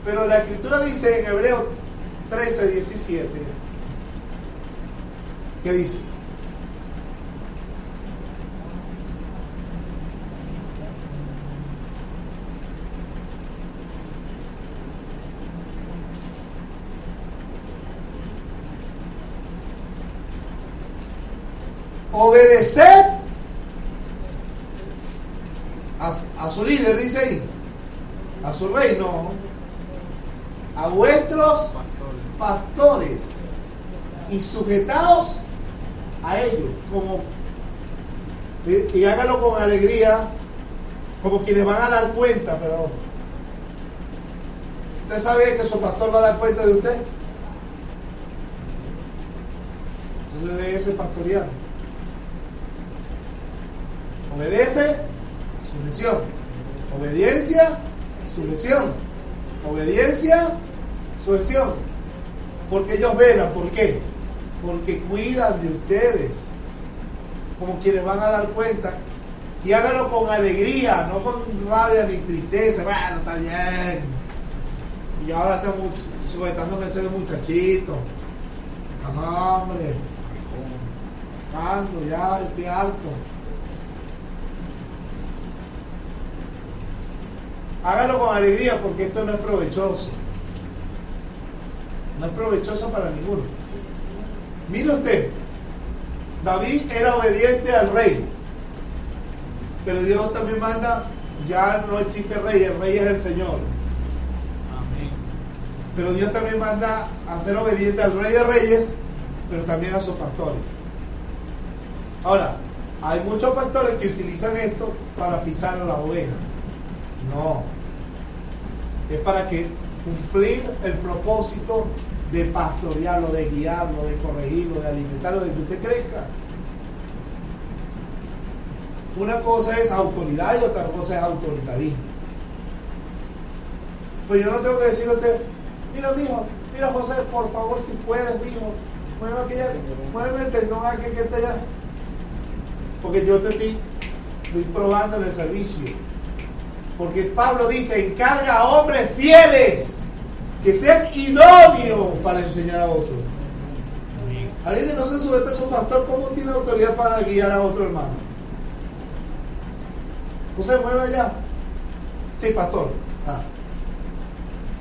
Pero la escritura dice en Hebreos 13:17, ¿qué dice? Obedeced a su líder, dice ahí, a su rey, no, a vuestros pastores y sujetaos a ellos, como y háganlo con alegría, como quienes van a dar cuenta, perdón. ¿Usted sabe que su pastor va a dar cuenta de usted? Entonces debe ser pastorear. Obedece, sujeción. Obediencia, sujeción. Obediencia, sujeción. Porque ellos velan, ¿por qué? Porque cuidan de ustedes, como quienes van a dar cuenta. Y háganlo con alegría, no con rabia ni tristeza. Bueno, está bien. Y ahora estamos sujetándome a ese muchachito. Ajá, hombre. Tanto, ya, estoy harto. Hágalo con alegría, porque esto no es provechoso. No es provechoso para ninguno. Mire usted, David era obediente al rey, pero Dios también manda ya no existe rey, el rey es el Señor. Amén. Pero Dios también manda a ser obediente al Rey de Reyes, pero también a sus pastores. Ahora, hay muchos pastores que utilizan esto para pisar a la oveja. No. Es para que cumplir el propósito de pastorearlo, de guiarlo, de corregirlo, de alimentarlo, de que usted crezca. Una cosa es autoridad y otra cosa es autoritarismo. Pues yo no tengo que decirle a usted, mira mijo, mira José, por favor si puedes mijo, muéveme el pendón aquel que está allá. Porque yo te estoy probando en el servicio. Porque Pablo dice, encarga a hombres fieles que sean idóneos para enseñar a otros. Alguien que no se sujeta a su pastor, ¿cómo tiene autoridad para guiar a otro hermano? José, mueve allá. Sí, pastor. Ah.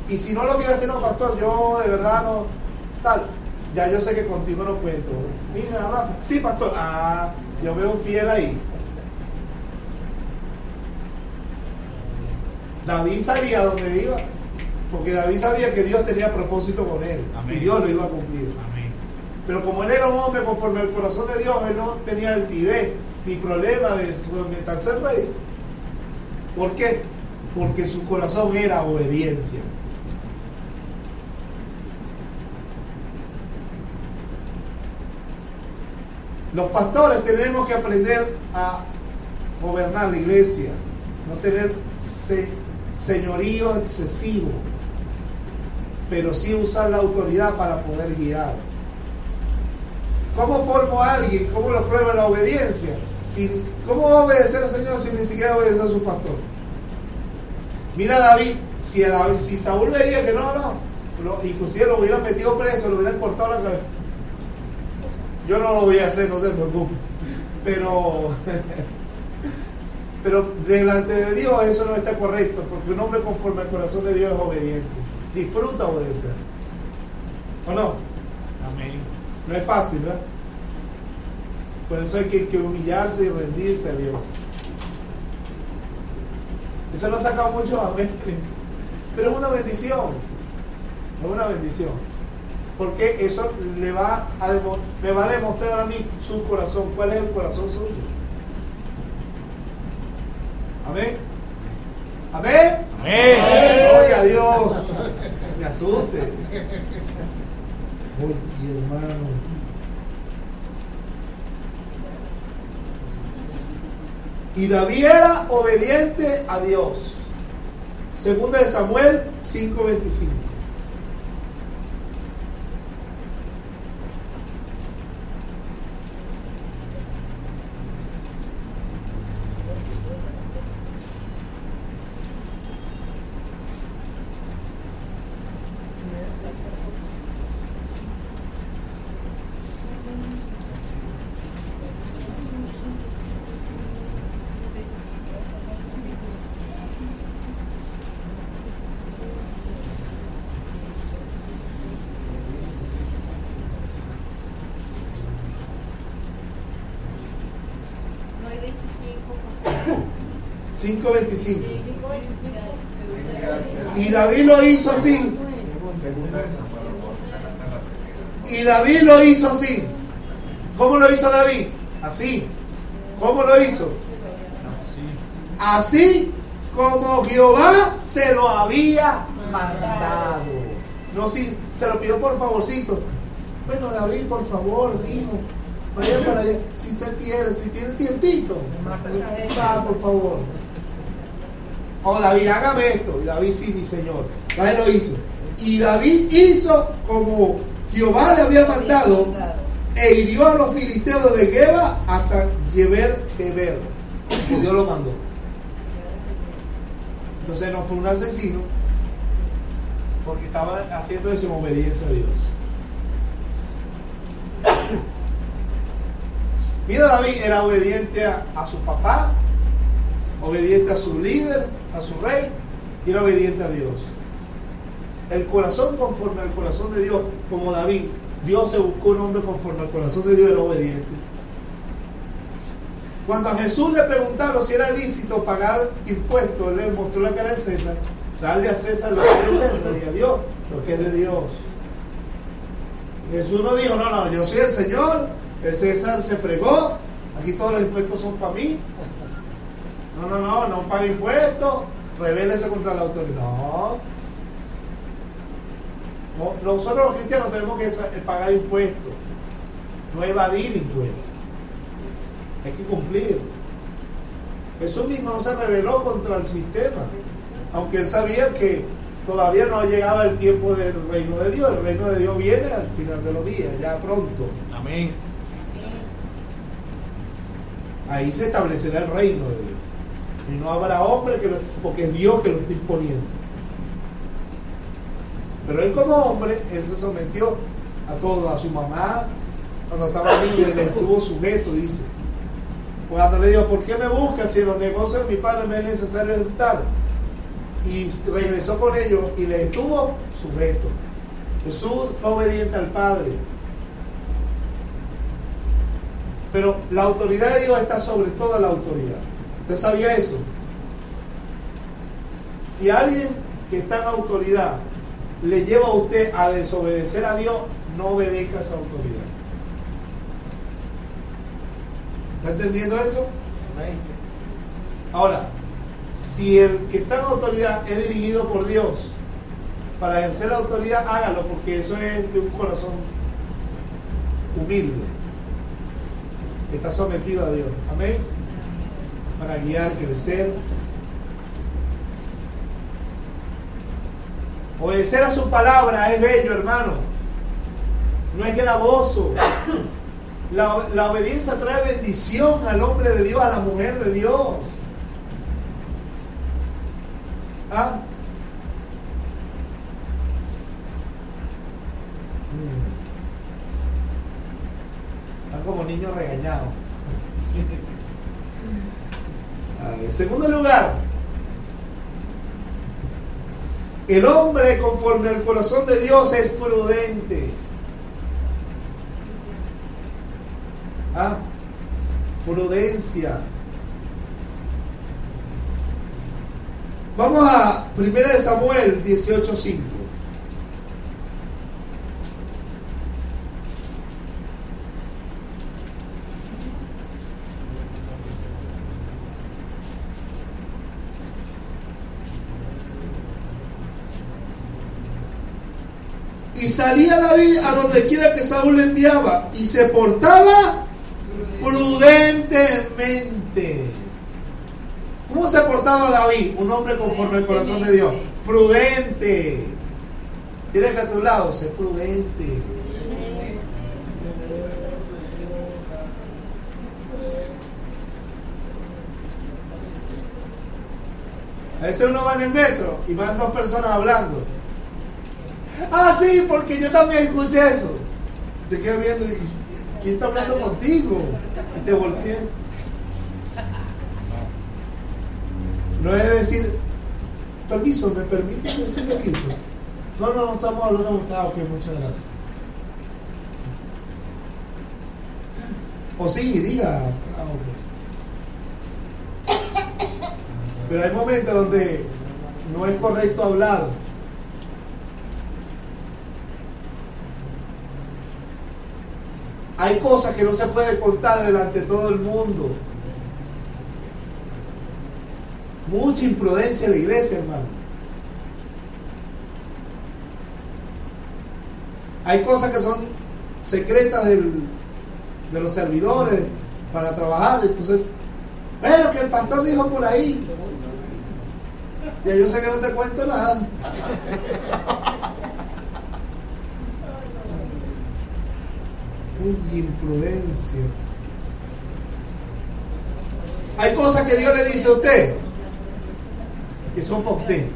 Y si no lo quiere hacer, no, pastor, yo de verdad no. Tal. Ya yo sé que contigo no cuento. Mira, Rafa. Sí, pastor. Ah, yo veo un fiel ahí. David sabía dónde iba. Porque David sabía que Dios tenía propósito con él. Amén. Y Dios lo iba a cumplir. Amén. Pero como él era un hombre conforme al corazón de Dios, él no tenía altivez ni problema de someterse al rey. ¿Por qué? Porque su corazón era obediencia. Los pastores tenemos que aprender a gobernar la iglesia, no tener señorío excesivo, pero sí usar la autoridad para poder guiar. ¿Cómo formo a alguien? ¿Cómo lo prueba la obediencia? ¿Cómo va a obedecer al Señor si ni siquiera obedece a su pastor? Mira a David, si Saúl veía que no, inclusive lo hubieran metido preso, lo hubieran cortado la cabeza. Yo no lo voy a hacer, no se preocupe. Pero delante de Dios eso no está correcto, porque un hombre conforme al corazón de Dios es obediente. Disfruta obedecer. ¿O no? Amén. No es fácil, ¿verdad? Por eso hay que humillarse y rendirse a Dios. Eso no ha sacado mucho a ver, pero es una bendición. Es una bendición. Porque eso me va a demostrar a mí su corazón. ¿Cuál es el corazón suyo? Amén. Amén. Amén. Gloria a Dios. Me asuste. Oye, hermano. Y David era obediente a Dios. Segunda de Samuel 5:25. No hay 5:25. 25. Y David lo hizo así. Y David lo hizo así. ¿Cómo lo hizo David? Así. ¿Cómo lo hizo? Así como Jehová se lo había mandado. No, si se lo pidió por favorcito. Bueno, David, por favor, hijo, vaya para allá. Si usted quiere, si tiene tiempito, por favor. Oh, David, hágame esto. Y David, sí, mi señor. David lo hizo. Y David hizo como Jehová le había mandado, e hirió a los filisteos de Geba hasta Geber, que Dios lo mandó. Entonces no fue un asesino, porque estaba haciendo eso en obediencia a Dios. Mira, David era obediente a su papá, obediente a su líder, a su rey, y era obediente a Dios. El corazón conforme al corazón de Dios, como David, Dios se buscó un hombre conforme al corazón de Dios, era obediente. Cuando a Jesús le preguntaron si era lícito pagar impuestos, él le mostró la cara del César. Darle a César lo que es de César y a Dios lo que es de Dios. Jesús no dijo, no, yo soy el Señor, el César se fregó, aquí todos los impuestos son para mí. No pague impuestos, rebélese contra la autoridad. No, nosotros los cristianos tenemos que pagar impuestos, no evadir impuestos. Hay que cumplir. Jesús mismo no se rebeló contra el sistema, aunque él sabía que todavía no llegaba el tiempo del reino de Dios. El reino de Dios viene al final de los días, ya pronto. Amén. Ahí se establecerá el reino de Dios. Y no habrá hombre porque es Dios que lo está imponiendo. Pero él como hombre, él se sometió a todo, a su mamá, cuando estaba niño, él estuvo sujeto, dice. Cuando le dijo, ¿por qué me buscas si en los negocios de mi padre me es necesario ejecutar? Y regresó con ellos y le estuvo sujeto. Jesús fue obediente al Padre. Pero la autoridad de Dios está sobre toda la autoridad. ¿Usted sabía eso? Si alguien que está en autoridad le lleva a usted a desobedecer a Dios, no obedezca a esa autoridad. ¿Está entendiendo eso? Ahora, si el que está en autoridad es dirigido por Dios, para ejercer la autoridad, hágalo, porque eso es de un corazón humilde, que está sometido a Dios. Amén. Para guiar, crecer. Obedecer a su palabra es bello, hermano. No es gravoso. La obediencia trae bendición al hombre de Dios, a la mujer de Dios. ¿Ah? Están como niños regañados. En segundo lugar, el hombre conforme al corazón de Dios es prudente. ¿Ah? Prudencia. Vamos a 1 Samuel 18:5. Y salía David a donde quiera que Saúl le enviaba y se portaba prudentemente. ¿Cómo se portaba David? Un hombre conforme al corazón de Dios. Prudente. Tienes que a tu lado, sé prudente. A veces uno va en el metro y van dos personas hablando. Ah, sí, porque yo también escuché eso. Te quedas viendo y ¿quién está hablando contigo? Y te volteas. No es decir, permiso, ¿me permite decirle esto? No, estamos hablando de usted. Ok, muchas gracias. O sí, diga. Ok. Pero hay momentos donde no es correcto hablar. Hay cosas que no se puede contar delante de todo el mundo. Mucha imprudencia en la iglesia, hermano. Hay cosas que son secretas de los servidores para trabajar. Entonces, bueno, que el pastor dijo por ahí. Ya yo sé que no te cuento nada. Uy, imprudencia. Hay cosas que Dios le dice a usted que son para usted.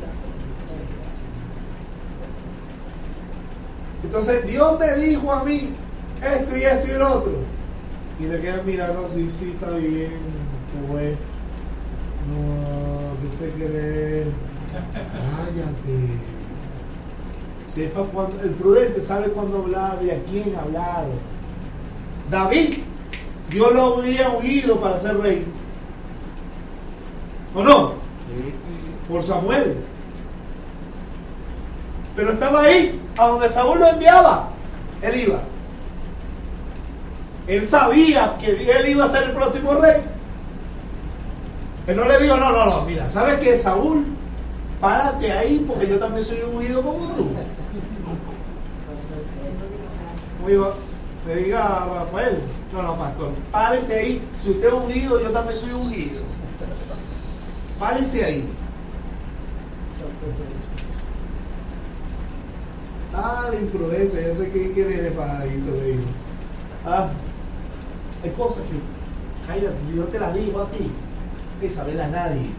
Entonces Dios me dijo a mí esto y esto y lo otro, y le quedan mirando así, sí, está bien, pues no, ¿qué se cree? Cállate. Sepa cuando, el prudente sabe cuándo hablar y a quién hablar. David Dios lo había ungido para ser rey. ¿O no? Por Samuel. Pero estaba ahí, a donde Saúl lo enviaba, él iba. Él sabía que él iba a ser el próximo rey. Él no le dijo, no, mira, ¿sabes qué, Saúl? Párate ahí porque yo también soy ungido como tú. Me diga Rafael, no, pastor, párese ahí. Si usted es ungido, yo también soy ungido. Párese ahí. La imprudencia, ya sé que viene para ahí, te digo. Hay cosas que, cállate, si yo te las digo a ti, no hay que saber a nadie.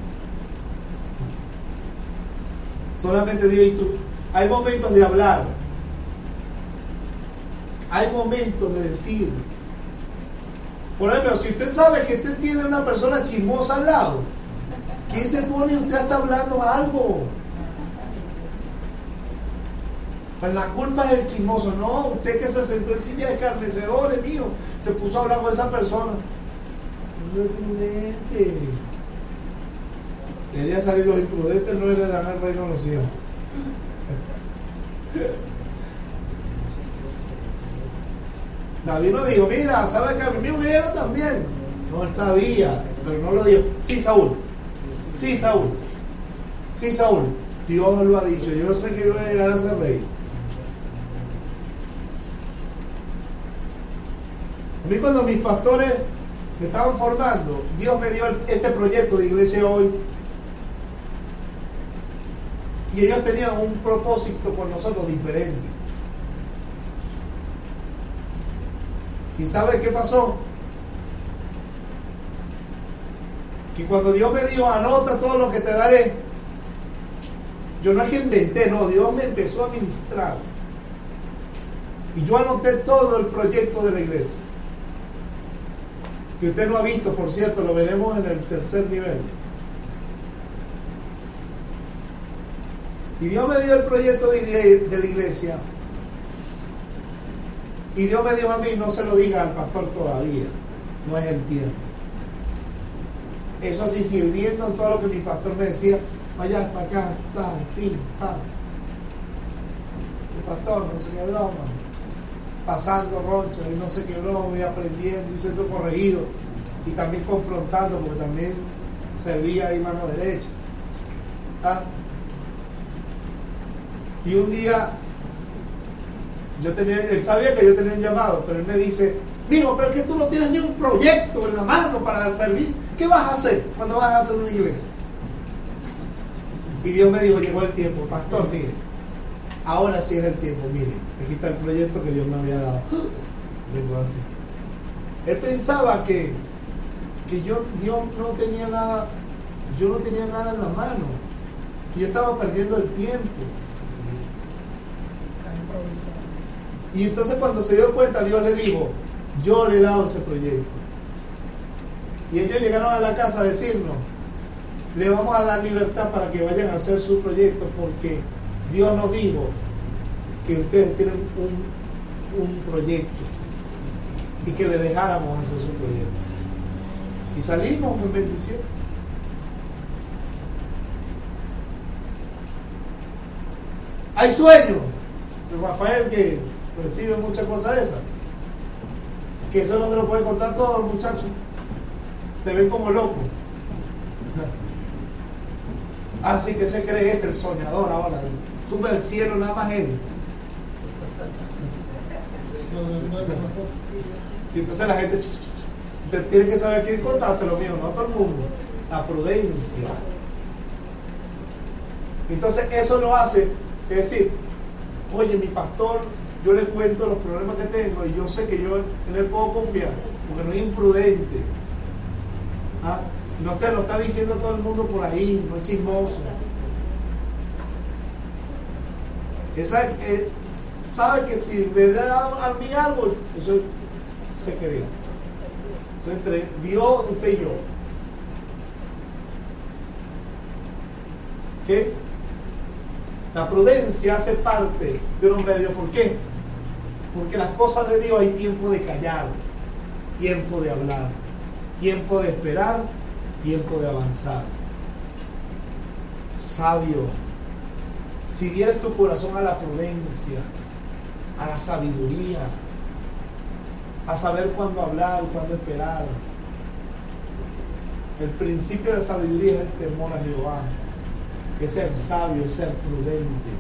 Solamente Dios y tú. Hay momentos de hablar. Hay momentos de decir. Por ejemplo, si usted sabe que usted tiene una persona chismosa al lado, ¿quién se pone y usted está hablando algo? Pues la culpa es el chismoso. No, usted que se sentó en silla de escarnecedores, mío, te puso a hablar con esa persona. No es prudente. Debería salir los imprudentes, no heredarán el reino de los cielos. David no dijo, mira, ¿sabes que a mí me hubiera también? No, él sabía, pero no lo dijo. Sí, Saúl. Dios lo ha dicho, yo sé que yo voy a llegar a ser rey. A mí cuando mis pastores me estaban formando, Dios me dio este proyecto de Iglesia Hoy. Y ellos tenían un propósito con nosotros diferente. ¿Y sabe qué pasó? Que cuando Dios me dijo, anota todo lo que te daré, yo no es que inventé, no, Dios me empezó a ministrar. Y yo anoté todo el proyecto de la iglesia. Que usted no ha visto, por cierto, lo veremos en el tercer nivel. Y Dios me dio el proyecto de la iglesia. Y Dios me dijo a mí, no se lo diga al pastor todavía, no es el tiempo. Eso sí, sirviendo en todo lo que mi pastor me decía, vaya para acá, pim, pam. El pastor, no sé qué broma, pasando ronchas y no sé qué broma, y aprendiendo y siendo corregido, y también confrontando, porque también servía ahí mano derecha. Y un día, él sabía que yo tenía un llamado, pero él me dice, digo, pero es que tú no tienes ni un proyecto en la mano para servir. ¿Qué vas a hacer cuando vas a hacer una iglesia? Y Dios me dijo, llegó el tiempo, pastor, mire, ahora sí es el tiempo, mire, aquí está el proyecto que Dios me había dado. Digo así. Él pensaba que Dios no tenía nada, yo no tenía nada en la mano, que yo estaba perdiendo el tiempo. Y entonces cuando se dio cuenta, Dios le dijo, yo le he dado ese proyecto. Y ellos llegaron a la casa a decirnos, le vamos a dar libertad para que vayan a hacer su proyecto, porque Dios nos dijo que ustedes tienen un proyecto y que le dejáramos hacer su proyecto. Y salimos con bendición. Hay sueños. Rafael, que recibe muchas cosas de esas, que eso no se lo puede contar todo, muchachos. Te ven como loco. Así que se cree el soñador ahora. Sube al cielo nada más él. Y entonces la gente usted tiene que saber quién contárselo, mío, no a todo el mundo. La prudencia. Entonces eso lo hace, es decir, oye, mi pastor, yo le cuento los problemas que tengo y yo sé que yo en él puedo confiar, porque no es imprudente. No te lo está diciendo todo el mundo por ahí, no es chismoso. Sabe que si me da a mí algo, eso es secreto. Eso es entre Dios, usted y yo. ¿Qué? La prudencia hace parte de un hombre de Dios. ¿Por qué? Porque las cosas de Dios hay tiempo de callar. tiempo de hablar, tiempo de esperar, tiempo de avanzar. Sabio, si dieres tu corazón a la prudencia, a la sabiduría, a saber cuándo hablar, cuándo esperar. El principio de sabiduría es el temor a Jehová, es ser sabio, es ser prudente.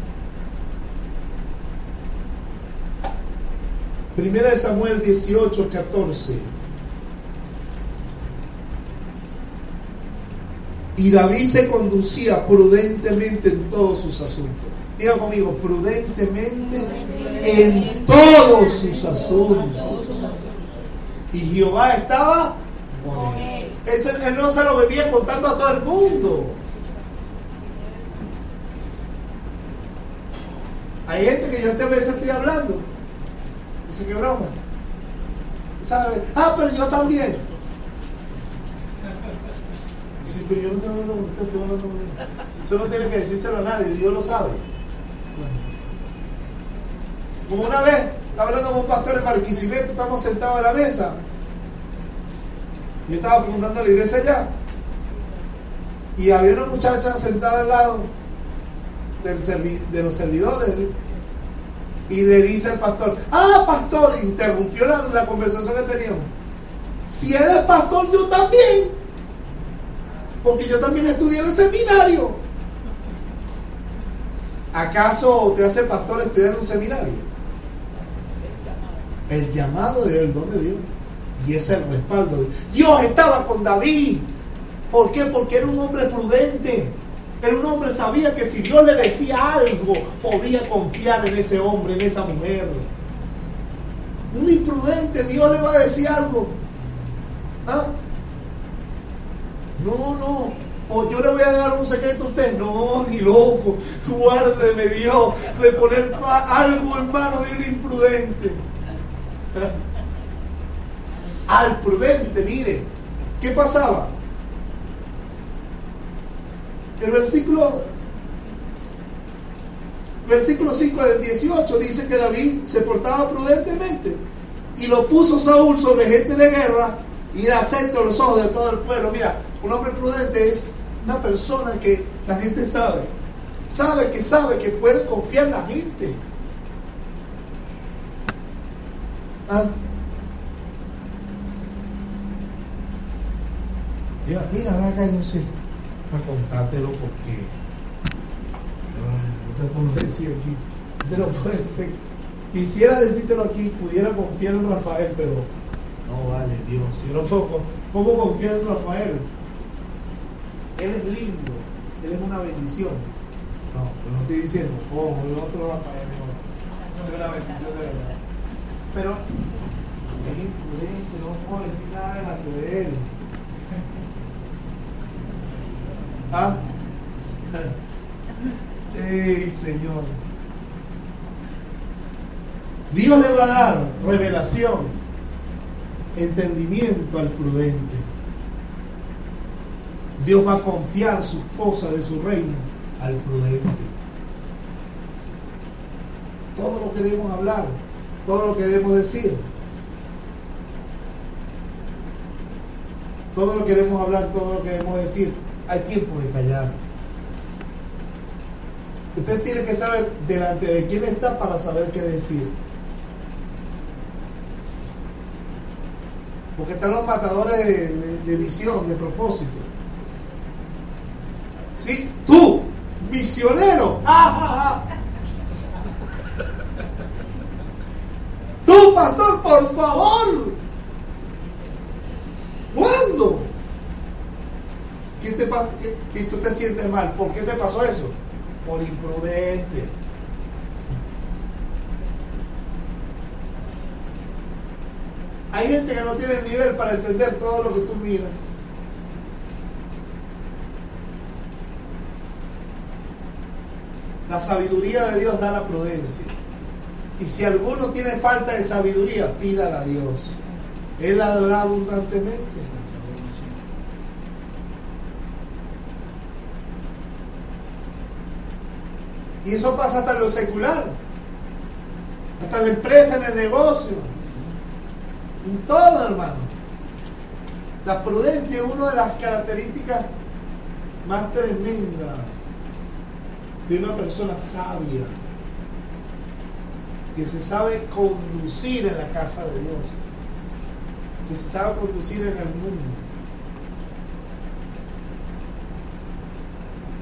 Primera de Samuel 18:14. Y David se conducía prudentemente en todos sus asuntos. Diga conmigo, prudentemente en todos sus asuntos. Y Jehová estaba con él. Él no se lo bebía contando a todo el mundo. Hay gente que yo esta vez estoy hablando. Dice, ¿qué broma? ¿Sabe? Pero yo también. Sí, pero yo no estoy hablando con usted, estoy hablando con él. Eso no tiene que decírselo a nadie, Dios lo sabe. Como una vez, estaba hablando con un pastor en Barquisimeto, estamos sentados a la mesa. Yo estaba fundando la iglesia allá. Y había una muchacha sentada al lado de los servidores. Y le dice al pastor, pastor, interrumpió la conversación que teníamos. Si él es pastor, yo también. Porque yo también estudié en el seminario. ¿Acaso te hace pastor estudiar en un seminario? El llamado de Dios, el don de Dios. Y es el respaldo. Dios estaba con David. ¿Por qué? Porque era un hombre prudente. Era un hombre que sabía que si Dios le decía algo, podía confiar en ese hombre, en esa mujer. Un imprudente, Dios le va a decir algo. No. O yo le voy a dar un secreto a usted. No, ni loco. Guárdeme, Dios, de poner algo en manos de un imprudente. Al prudente, mire, ¿qué pasaba? El versículo 5 del 18 dice que David se portaba prudentemente y lo puso Saúl sobre gente de guerra y era acepto a los ojos de todo el pueblo. Mira, un hombre prudente es una persona que la gente sabe que puede confiar en la gente. Mira, acá yo sé para contártelo porque no te puedo decir aquí, te lo puedo decir. Quisiera decírtelo aquí, pudiera confiar en Rafael, pero no vale, Dios, yo no puedo. ¿Cómo confiar en Rafael? Él es lindo, él es una bendición. No estoy diciendo, el otro Rafael no es una bendición de verdad. Pero es imprudente, no puedo decir nada delante de él. ¡Ey, Señor! Dios le va a dar revelación, entendimiento al prudente. Dios va a confiar sus cosas de su reino al prudente. Todo lo que queremos hablar, todo lo que queremos decir, todo lo que queremos hablar, todo lo que queremos decir, hay tiempo de callar. Usted tiene que saber delante de quién está para saber qué decir. Porque están los matadores de visión, de propósito. ¿Sí? Tú, misionero. Tú, pastor, por favor. ¿Cuándo? ¿Qué te pasa? Y tú te sientes mal. ¿Por qué te pasó eso? Por imprudente. Hay gente que no tiene el nivel para entender todo lo que tú miras. La sabiduría de Dios da la prudencia. Y si alguno tiene falta de sabiduría, pídala a Dios. Él la dará abundantemente. Y eso pasa hasta en lo secular, hasta en la empresa, en el negocio. En todo, hermano. La prudencia es una de las características más tremendas de una persona sabia, que se sabe conducir en la casa de Dios, que se sabe conducir en el mundo.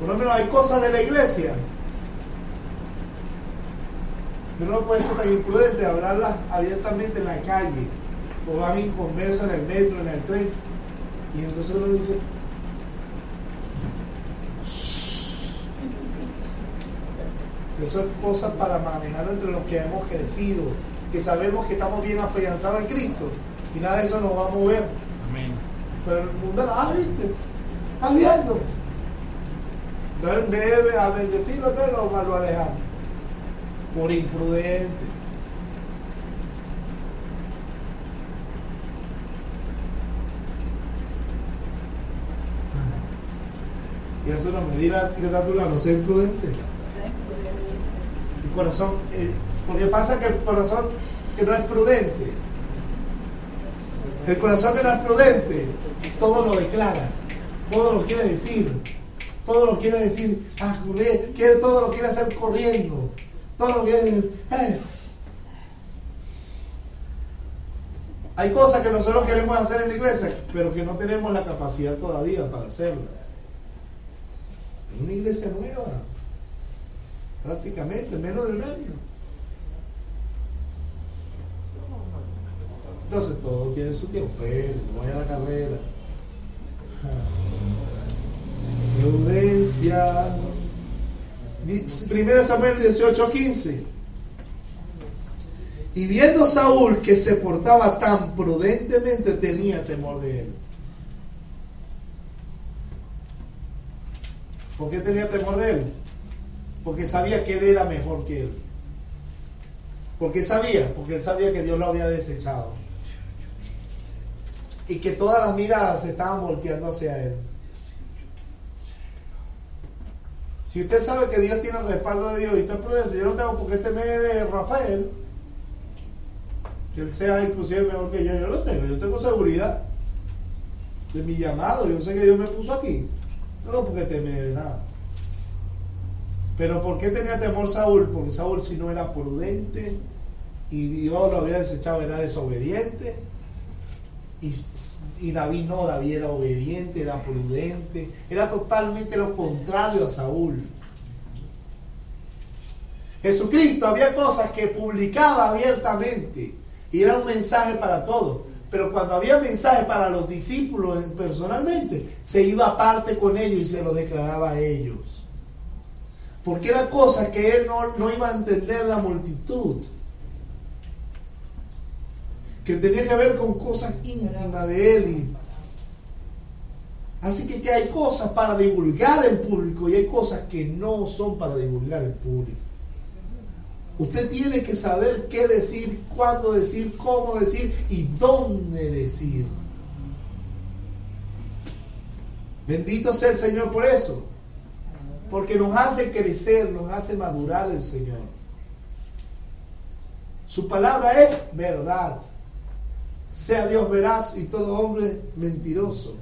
Por lo menos hay cosas de la iglesia que uno no puede ser tan imprudente de hablarlas abiertamente en la calle, o van en conversa en el metro, en el tren, y entonces uno dice: eso es cosa para manejarlo entre los que hemos crecido, que sabemos que estamos bien afianzados en Cristo, y nada de eso nos va a mover. Amén. Pero el mundo, ¿viste? ¿Estás viendo? Entonces, en vez de bendecirlo, lo alejamos por imprudente. Y eso no me dirá que no sea imprudente. El corazón, porque pasa que el corazón que no es prudente, el corazón que no es prudente, todo lo declara, todo lo quiere decir, todo lo quiere decir, todo lo quiere hacer corriendo, todo lo quiere decir. Hay cosas que nosotros queremos hacer en la iglesia, pero que no tenemos la capacidad todavía para hacerlas. Es una iglesia nueva, prácticamente menos de un año. Entonces todo tiene su tiempo, pero no vaya a la carrera. Prudencia. 1 Samuel 18:15. Y viendo Saúl que se portaba tan prudentemente, tenía temor de él. ¿Por qué tenía temor de él? Porque sabía que él era mejor que él. ¿Por qué sabía? Porque él sabía que Dios lo había desechado y que todas las miradas se estaban volteando hacia él. Si usted sabe que Dios tiene el respaldo de Dios y está prudente, yo no tengo por qué temer de Rafael, que él sea inclusive mejor que yo lo tengo. Yo tengo seguridad de mi llamado. Yo sé que Dios me puso aquí. No tengo por qué temer de nada. Pero ¿por qué tenía temor Saúl? Porque Saúl, si no era prudente y Dios lo había desechado, era desobediente. Y David no, David era obediente, era prudente, era totalmente lo contrario a Saúl. Jesucristo había cosas que publicaba abiertamente y era un mensaje para todos, pero cuando había mensaje para los discípulos personalmente, se iba aparte con ellos y se lo declaraba a ellos, porque eran cosas que él no iba a entender la multitud, que tenía que ver con cosas íntimas de él. Así que hay cosas para divulgar en público y hay cosas que no son para divulgar en público. Usted tiene que saber qué decir, cuándo decir, cómo decir y dónde decir. Bendito sea el Señor por eso, porque nos hace crecer, nos hace madurar el Señor. Su palabra es verdad. Sea Dios veraz y todo hombre mentiroso.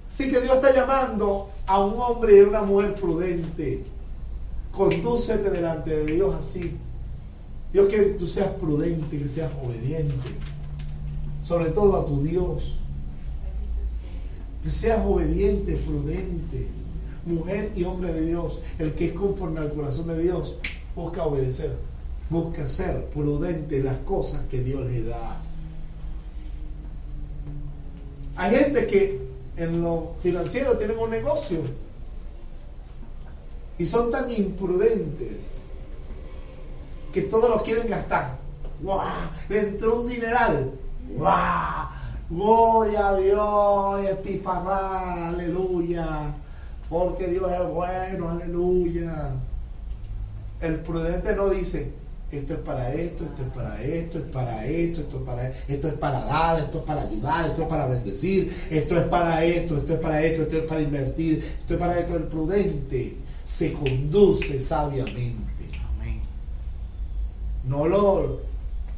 Así que Dios está llamando a un hombre y a una mujer prudente. Condúcete delante de Dios así. Dios quiere que tú seas prudente, que seas obediente, sobre todo a tu Dios. Que seas obediente, prudente, mujer y hombre de Dios. El que es conforme al corazón de Dios busca obedecer, busca ser prudente en las cosas que Dios le da. Hay gente que en lo financiero tienen un negocio y son tan imprudentes que todos los quieren gastar. ¡Wow! Le entró un dineral. ¡Wow! Gloria a Dios, epifarrá, aleluya, porque Dios es bueno, aleluya. El prudente no dice: esto es para esto, esto es para esto, es para esto, esto es para dar, esto es para ayudar, esto es para bendecir, esto es para esto, esto es para esto, esto es para invertir, esto es para esto. El prudente se conduce sabiamente. Amén. No lo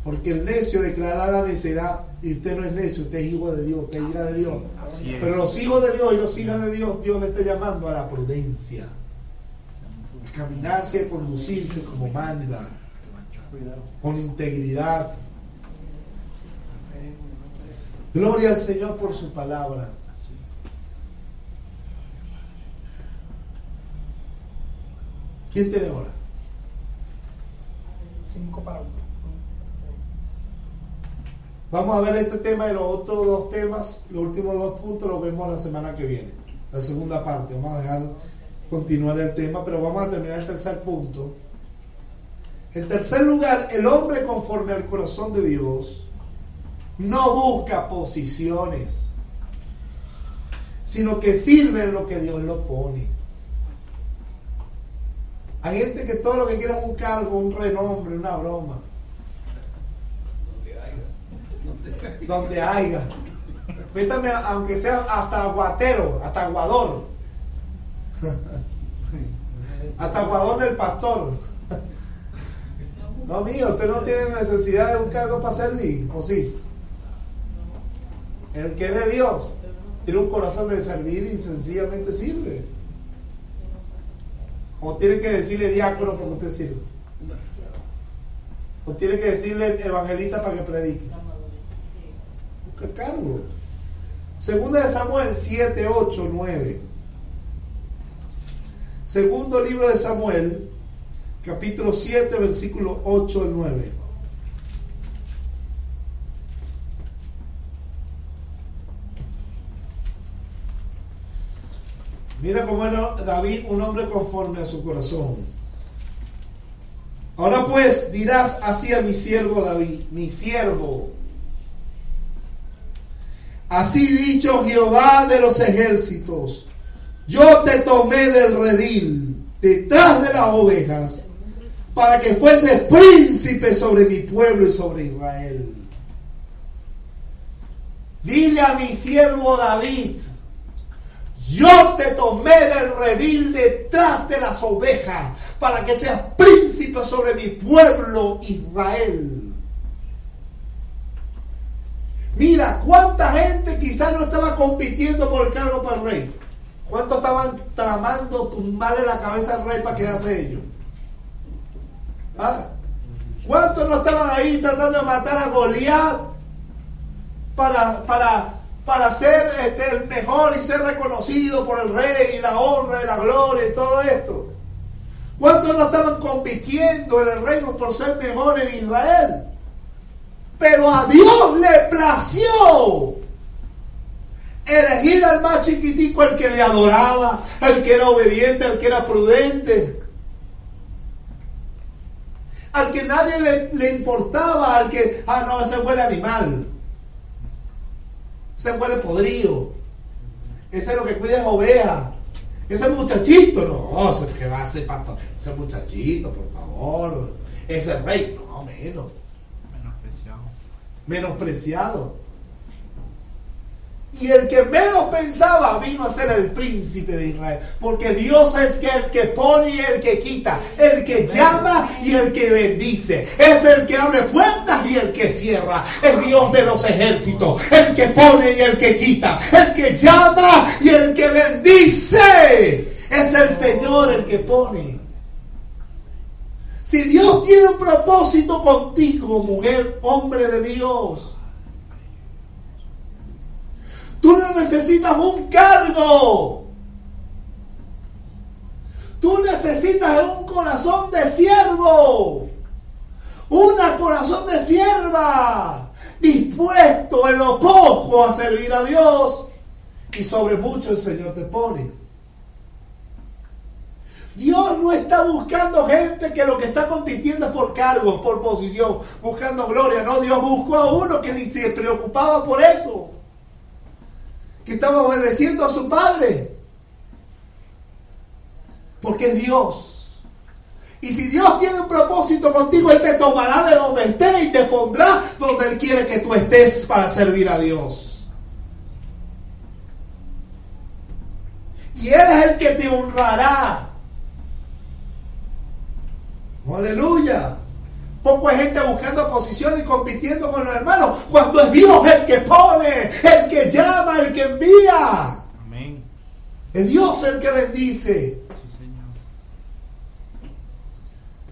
Porque el necio declarará la necedad, y usted no es necio, usted es hijo de Dios, usted es hija de Dios. Así es. Pero los hijos de Dios y los hijas de Dios, Dios le está llamando a la prudencia, a caminarse, a conducirse como manda, con integridad. Gloria al Señor por su palabra. ¿Quién tiene hora? 5 para 1. Vamos a ver este tema y los otros dos temas, los últimos 2 puntos los vemos la semana que viene, la segunda parte. Vamos a dejar continuar el tema, pero vamos a terminar el tercer punto. En tercer lugar, el hombre conforme al corazón de Dios no busca posiciones, sino que sirve en lo que Dios lo pone. Hay gente que todo lo que quiere es un cargo, un renombre, una broma. Donde haya. Métame, aunque sea hasta aguatero, hasta aguador. Hasta aguador del pastor. No, mío, usted no tiene necesidad de un cargo para servir, ¿o sí? El que es de Dios tiene un corazón de servir y sencillamente sirve. O tiene que decirle diácono porque usted sirve. O tiene que decirle evangelista para que predique. Busca cargo. Segunda de Samuel 7, 8, 9. Segundo libro de Samuel, capítulo 7, versículos 8 al 9. Mira cómo era David, un hombre conforme a su corazón. Ahora pues dirás así a mi siervo David, mi siervo. Así dicho Jehová de los ejércitos, yo te tomé del redil, detrás de las ovejas, para que fueses príncipe sobre mi pueblo y sobre Israel. Dile a mi siervo David, yo te tomé del redil detrás de las ovejas para que seas príncipe sobre mi pueblo Israel. Mira, cuánta gente quizás no estaba compitiendo por el cargo para el rey. ¿Cuántos estaban tramando tumbarle la cabeza al rey para quedarse ellos? ¿Ah? ¿Cuántos no estaban ahí tratando de matar a Goliat para ser el mejor y ser reconocido por el rey y la honra y la gloria y todo esto? ¿Cuántos no estaban compitiendo en el reino por ser mejor en Israel? Pero a Dios le plació elegir al más chiquitico, el que le adoraba, el que era obediente, el que era prudente, al que nadie le importaba, al que, no, ese huele animal, ese huele podrido, ese es lo que cuida es oveja, ese muchachito, no, ese que va a ser pastor, ese muchachito, por favor, ese rey, no, menospreciado. Y el que menos pensaba vino a ser el príncipe de Israel, porque Dios es el que pone y el que quita, el que llama y el que bendice, es el que abre puertas y el que cierra, es Dios de los ejércitos, el que pone y el que quita, el que llama y el que bendice, es el Señor el que pone. Si Dios tiene un propósito contigo, mujer, hombre de Dios, tú no necesitas un cargo. Tú necesitas un corazón de siervo. Un corazón de sierva. Dispuesto en lo poco a servir a Dios. Y sobre mucho el Señor te pone. Dios no está buscando gente que lo que está compitiendo es por cargos, por posición, buscando gloria. No, Dios buscó a uno que ni se preocupaba por eso, que estaba obedeciendo a su padre, porque es Dios. Y si Dios tiene un propósito contigo, Él te tomará de donde estés y te pondrá donde Él quiere que tú estés para servir a Dios. Y Él es el que te honrará. Aleluya. Poco hay gente buscando posición y compitiendo con los hermanos, cuando es Dios el que pone, el que llama, el que envía. Amén. Es Dios el que bendice. Sí, Señor.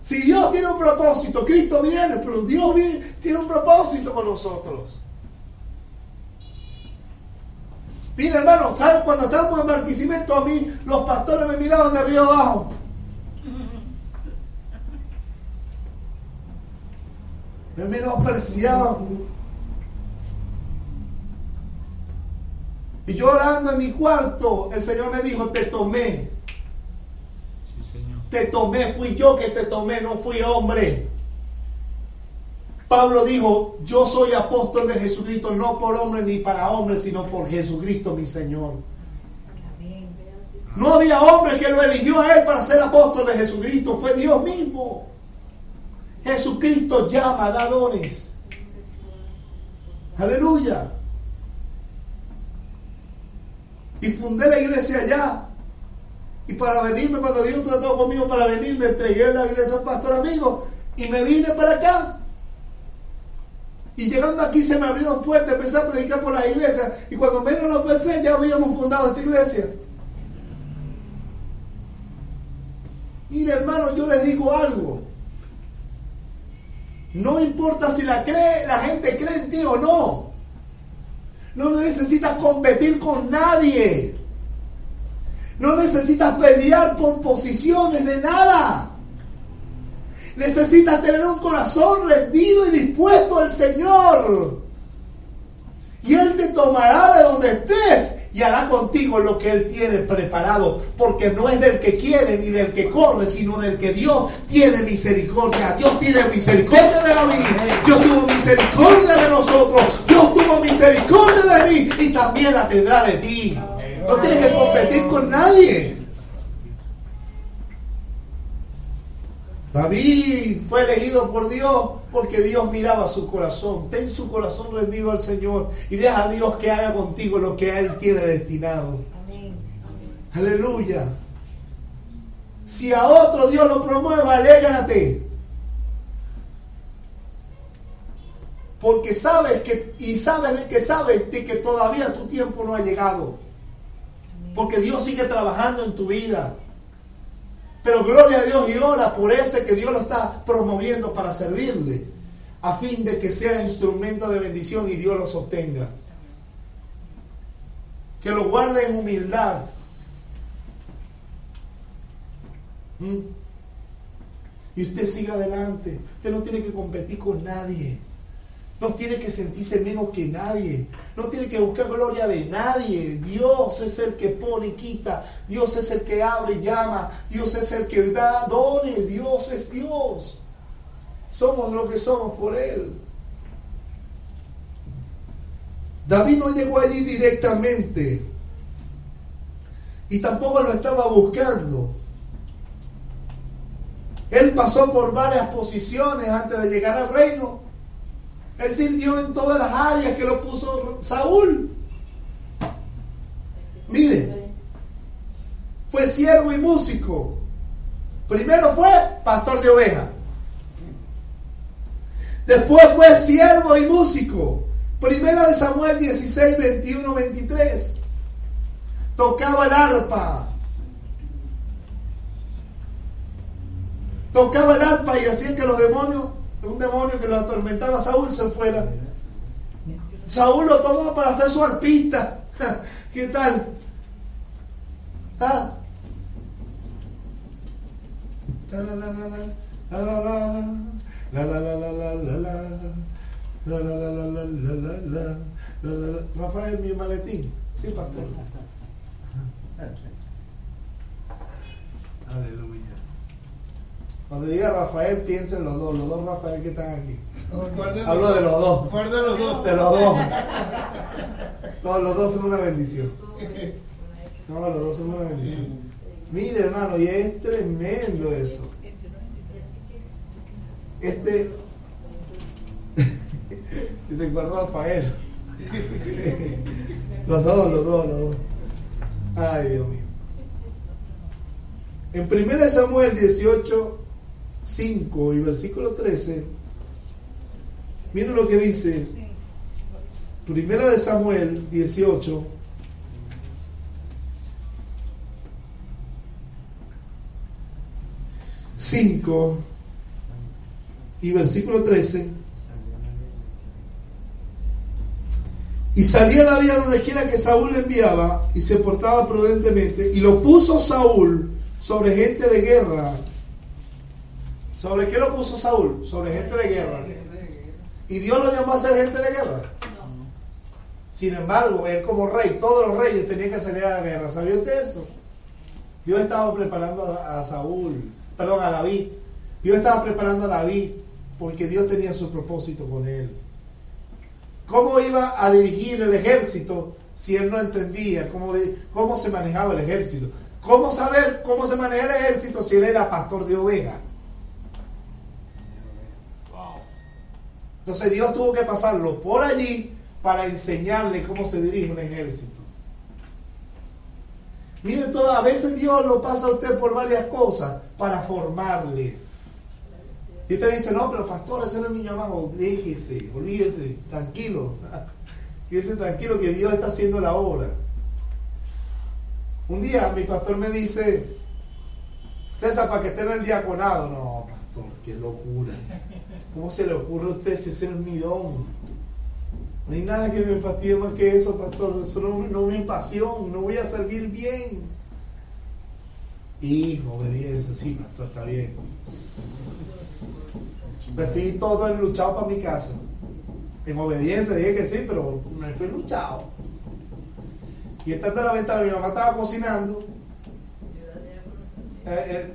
Si Dios tiene un propósito, Cristo viene, pero Dios tiene un propósito con nosotros. Mira, hermano, ¿sabes? Cuando estábamos en Barquisimeto, a mí los pastores me miraban de arriba abajo. Me menospreciaban. Y yo orando en mi cuarto, el Señor me dijo, te tomé. Sí, Señor. Te tomé, fui yo que te tomé, no fui hombre. Pablo dijo, yo soy apóstol de Jesucristo, no por hombre ni para hombre, sino por Jesucristo mi Señor. No había hombre que lo eligió a él para ser apóstol de Jesucristo, fue Dios mismo. Jesucristo llama, da dones. Aleluya. Y fundé la iglesia allá. Y para venirme, cuando Dios trató conmigo para venir, me entregué la iglesia al pastor amigo y me vine para acá. Y llegando aquí se me abrieron puertas, empecé a predicar por la iglesia. Y cuando menos lo pensé, ya habíamos fundado esta iglesia. Mire, hermano, yo les digo algo. No importa si la gente cree en ti o no. No necesitas competir con nadie. No necesitas pelear por posiciones de nada. Necesitas tener un corazón rendido y dispuesto al Señor. Y Él te tomará de donde estés y hará contigo lo que Él tiene preparado. Porque no es del que quiere ni del que corre, sino del que Dios tiene misericordia. Dios tiene misericordia de David. Dios tuvo misericordia de nosotros. Dios tuvo misericordia de mí y también la tendrá de ti. No tienes que competir con nadie. David fue elegido por Dios porque Dios miraba su corazón. Ten su corazón rendido al Señor y deja a Dios que haga contigo lo que a Él tiene destinado. Amén. Aleluya. Si a otro Dios lo promueve, alégrate. Porque sabes de que todavía tu tiempo no ha llegado. Porque Dios sigue trabajando en tu vida. Pero gloria a Dios y ora por ese que Dios lo está promoviendo para servirle, a fin de que sea instrumento de bendición y Dios lo sostenga. Que lo guarde en humildad. Y usted siga adelante. Usted no tiene que competir con nadie. No tiene que sentirse menos que nadie. No tiene que buscar gloria de nadie. Dios es el que pone y quita. Dios es el que abre y llama. Dios es el que da dones. Dios es Dios. Somos lo que somos por Él. David no llegó allí directamente. Y tampoco lo estaba buscando. Él pasó por varias posiciones antes de llegar al reino. Él sirvió en todas las áreas que lo puso Saúl. Mire, fue siervo y músico. Primero fue pastor de ovejas. Después fue siervo y músico. Primera de Samuel 16, 21, 23. Tocaba el arpa. Tocaba el arpa y hacía que los demonios, un demonio que lo atormentaba a Saúl, se fuera. Saúl lo tomó para hacer su arpista. ¿Qué tal? ¿Ah? Rafael, mi maletín. Sí, pastor. Aleluya. Cuando diga Rafael, piensen los dos Rafael que están aquí. Guarden Hablo de los dos. Guarden los dos. De los dos. Todos los dos son una bendición. No, los dos son una bendición. Mire, hermano, y es tremendo eso. Dice cuál Rafael. Los dos. Ay, Dios mío. En 1 Samuel 18, 5 y versículo 13, miren lo que dice. Primera de Samuel 18. Cinco y versículo 13. Y salía David a donde quiera que Saúl le enviaba, y se portaba prudentemente, y lo puso Saúl sobre gente de guerra. ¿Sobre qué lo puso Saúl? Sobre gente de guerra. ¿Y Dios lo llamó a ser gente de guerra? Sin embargo, él como rey, todos los reyes tenían que salir a la guerra. ¿Sabía usted eso? Dios estaba preparando a David. Dios estaba preparando a David porque Dios tenía su propósito con él. ¿Cómo iba a dirigir el ejército si él no entendía cómo se manejaba el ejército? ¿Cómo saber cómo se maneja el ejército si él era pastor de ovejas? Entonces Dios tuvo que pasarlo por allí para enseñarle cómo se dirige un ejército. Miren, a veces Dios lo pasa a usted por varias cosas para formarle. Y usted dice, no, pero pastor, ese no es mi llamado. Déjese, olvídese, tranquilo. Quédese tranquilo que Dios está haciendo la obra. Un día mi pastor me dice, César, para que esté en el diaconado. No, pastor, qué locura. ¿Cómo se le ocurre a usted si ese no es mi don? No hay nada que me fastidie más que eso, pastor. Eso no es mi pasión. No voy a servir bien. Hijo, obediencia. Sí, pastor, está bien. Me fui todo enluchado para mi casa. En obediencia dije que sí, pero me fui luchado. Y estando en la ventana, mi mamá estaba cocinando.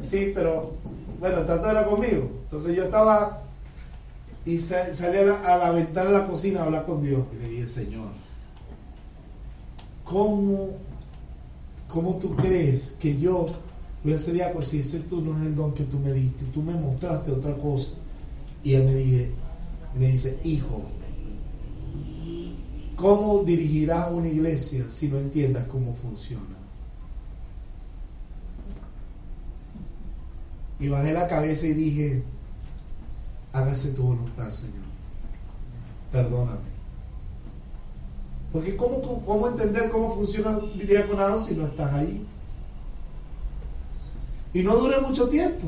Sí, pero bueno, el tanto era conmigo. Entonces yo estaba y salí a la ventana de la cocina a hablar con Dios. Y le dije, Señor, ¿cómo tú crees que yo voy a ser diácono si ese tú no es el don que tú me diste? Tú me mostraste otra cosa. Y él me dice, hijo, ¿cómo dirigirás una iglesia si no entiendas cómo funciona? Y bajé la cabeza y dije, hágase tu voluntad, Señor. Perdóname. Porque ¿cómo entender cómo funciona el diaconado si no estás ahí? Y no duré mucho tiempo.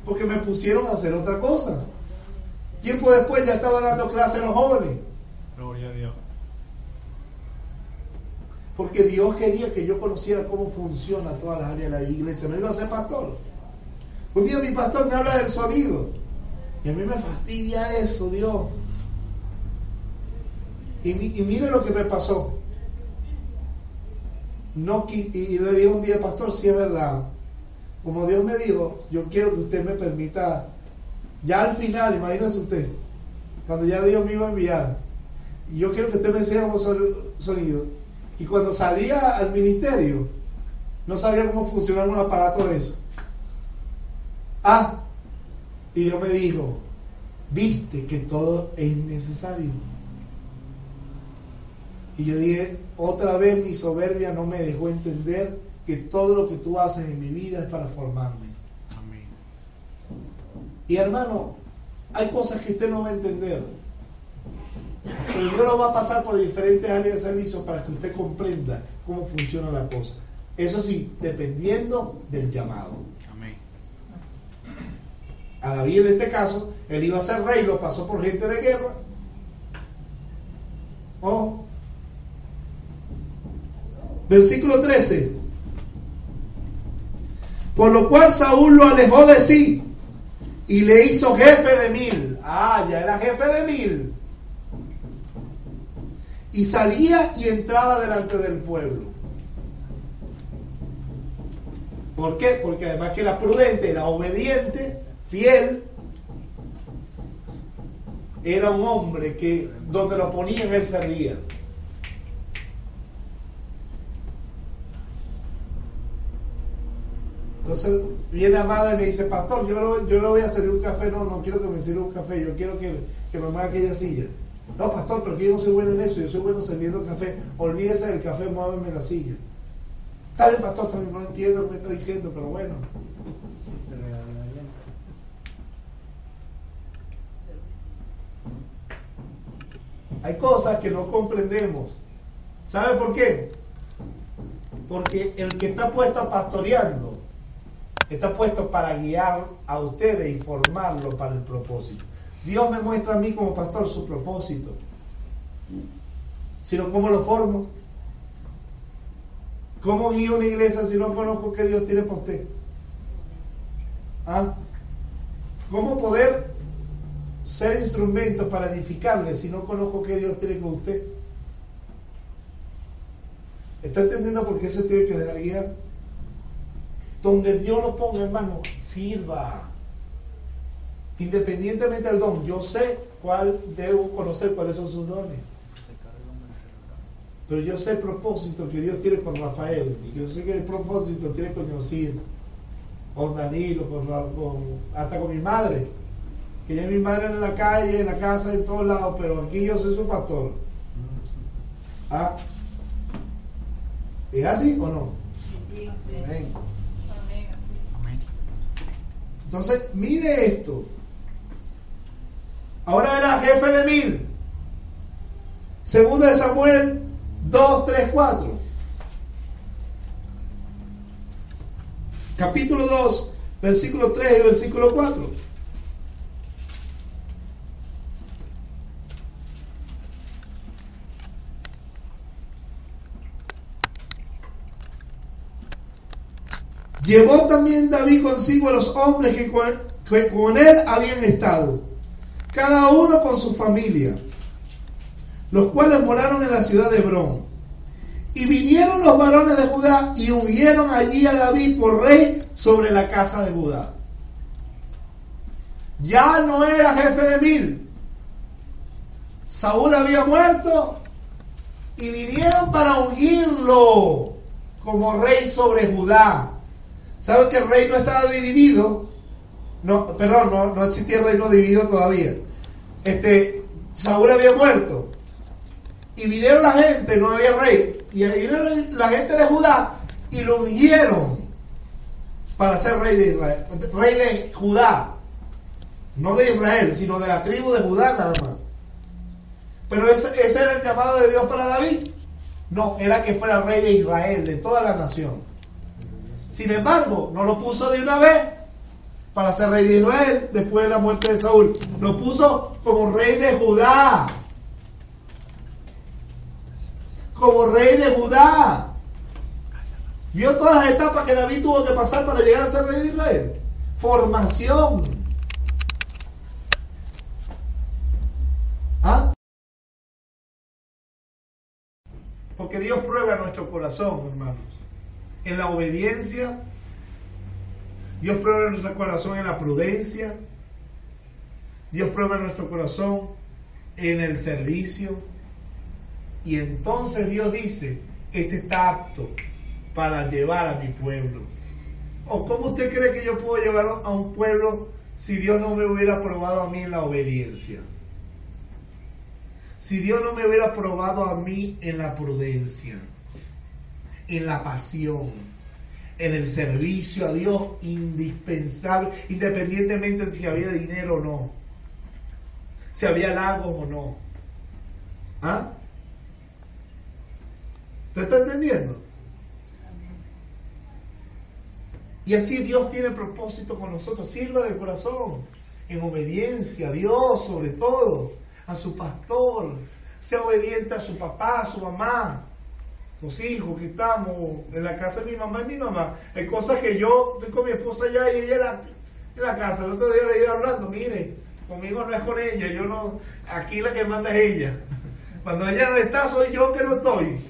Porque me pusieron a hacer otra cosa. Tiempo después ya estaba dando clases a los jóvenes. Gloria a Dios. Porque Dios quería que yo conociera cómo funciona todas las áreas de la iglesia. No iba a ser pastor. Un día mi pastor me habla del sonido. Y a mí me fastidia eso, Dios. Y mire lo que me pasó. Y le dije un día, pastor, si es verdad. Como Dios me dijo, yo quiero que usted me permita, ya al final, imagínese usted, cuando ya Dios me iba a enviar, y yo quiero que usted me enseñe un sonido. Y cuando salía al ministerio, no sabía cómo funcionaba un aparato de eso. Y Dios me dijo, viste que todo es necesario. Y yo dije, otra vez mi soberbia no me dejó entender que todo lo que tú haces en mi vida es para formarme. Amén. Y hermano, hay cosas que usted no va a entender, pero Dios lo va a pasar por diferentes áreas de servicio para que usted comprenda cómo funciona la cosa. Eso sí, dependiendo del llamado. Amén. A David en este caso, él iba a ser rey, lo pasó por gente de guerra. Versículo 13. Por lo cual Saúl lo alejó de sí y le hizo jefe de 1000. Ya era jefe de 1000. Y salía y entraba delante del pueblo. ¿Por qué? Porque además que era prudente, era obediente, fiel. Era un hombre que donde lo ponían él servía. Entonces viene Amada y me dice, pastor, yo le voy a servir un café. No quiero que me sirva un café, yo quiero que me mueva aquella silla. No, pastor, pero yo no soy bueno en eso, yo soy bueno sirviendo café. Olvídese del café, muéveme la silla. Está bien, pastor, no entiendo lo que me está diciendo, pero bueno. Hay cosas que no comprendemos. ¿Sabe por qué? Porque el que está puesto pastoreando está puesto para guiar a ustedes y formarlo para el propósito. Dios me muestra a mí como pastor su propósito. Sino, ¿cómo lo formo? ¿Cómo guío una iglesia si no conozco qué Dios tiene para usted? ¿Ah? ¿Cómo poder ser instrumento para edificarle si no conozco qué Dios tiene con usted? ¿Está entendiendo por qué se tiene que dejar guiar? Donde Dios lo ponga, hermano, sirva. Independientemente del don, yo sé debo conocer cuáles son sus dones. Pero yo sé el propósito que Dios tiene con Rafael. Y yo sé que el propósito tiene con Yosir, con Danilo, hasta con mi madre. Que ya mi madre en la calle, en la casa, en todos lados, pero aquí yo soy su pastor. ¿Ah? ¿Es así o no? Amén. Entonces, mire esto. Ahora era jefe de 1000. Segunda de Samuel 2, 3, 4. Capítulo 2, versículo 3 y versículo 4. Llevó también David consigo a los hombres que con él habían estado, cada uno con su familia, los cuales moraron en la ciudad de Hebrón. Y vinieron los varones de Judá y ungieron allí a David por rey sobre la casa de Judá. Ya no era jefe de 1000. Saúl había muerto y vinieron para ungirlo como rey sobre Judá. ¿Saben que el reino estaba dividido? No, perdón, no existía el reino dividido todavía. Saúl había muerto. Y vinieron la gente, no había rey. Y vinieron la gente de Judá y lo ungieron para ser rey de Israel. Rey de Judá. No de Israel, sino de la tribu de Judá nada más. Pero ese era el llamado de Dios para David. No, era que fuera rey de Israel, de toda la nación. Sin embargo, no lo puso de una vez para ser rey de Israel después de la muerte de Saúl. Lo puso como rey de Judá. Como rey de Judá. ¿Vio todas las etapas que David tuvo que pasar para llegar a ser rey de Israel? Formación. ¿Ah? Porque Dios prueba nuestro corazón, hermanos. En la obediencia. Dios prueba nuestro corazón en la prudencia. Dios prueba nuestro corazón en el servicio. Y entonces Dios dice: este está apto para llevar a mi pueblo. ¿O cómo usted cree que yo puedo llevar a un pueblo si Dios no me hubiera probado a mí en la obediencia? Si Dios no me hubiera probado a mí en la prudencia, en la pasión, en el servicio a Dios indispensable, independientemente de si había dinero o no, si había lagos o no. ¿Ah? ¿Usted está entendiendo? Y así Dios tiene propósito con nosotros. Sirva de corazón, en obediencia a Dios, sobre todo a su pastor. Sea obediente a su papá, a su mamá. Los hijos que estamos en la casa de mi mamá y mi mamá. Hay cosas que yo estoy con mi esposa allá y ella en la casa. El otro día le iba hablando: mire, conmigo no es con ella, yo no, aquí la que manda es ella. Cuando ella no está, soy yo que no estoy.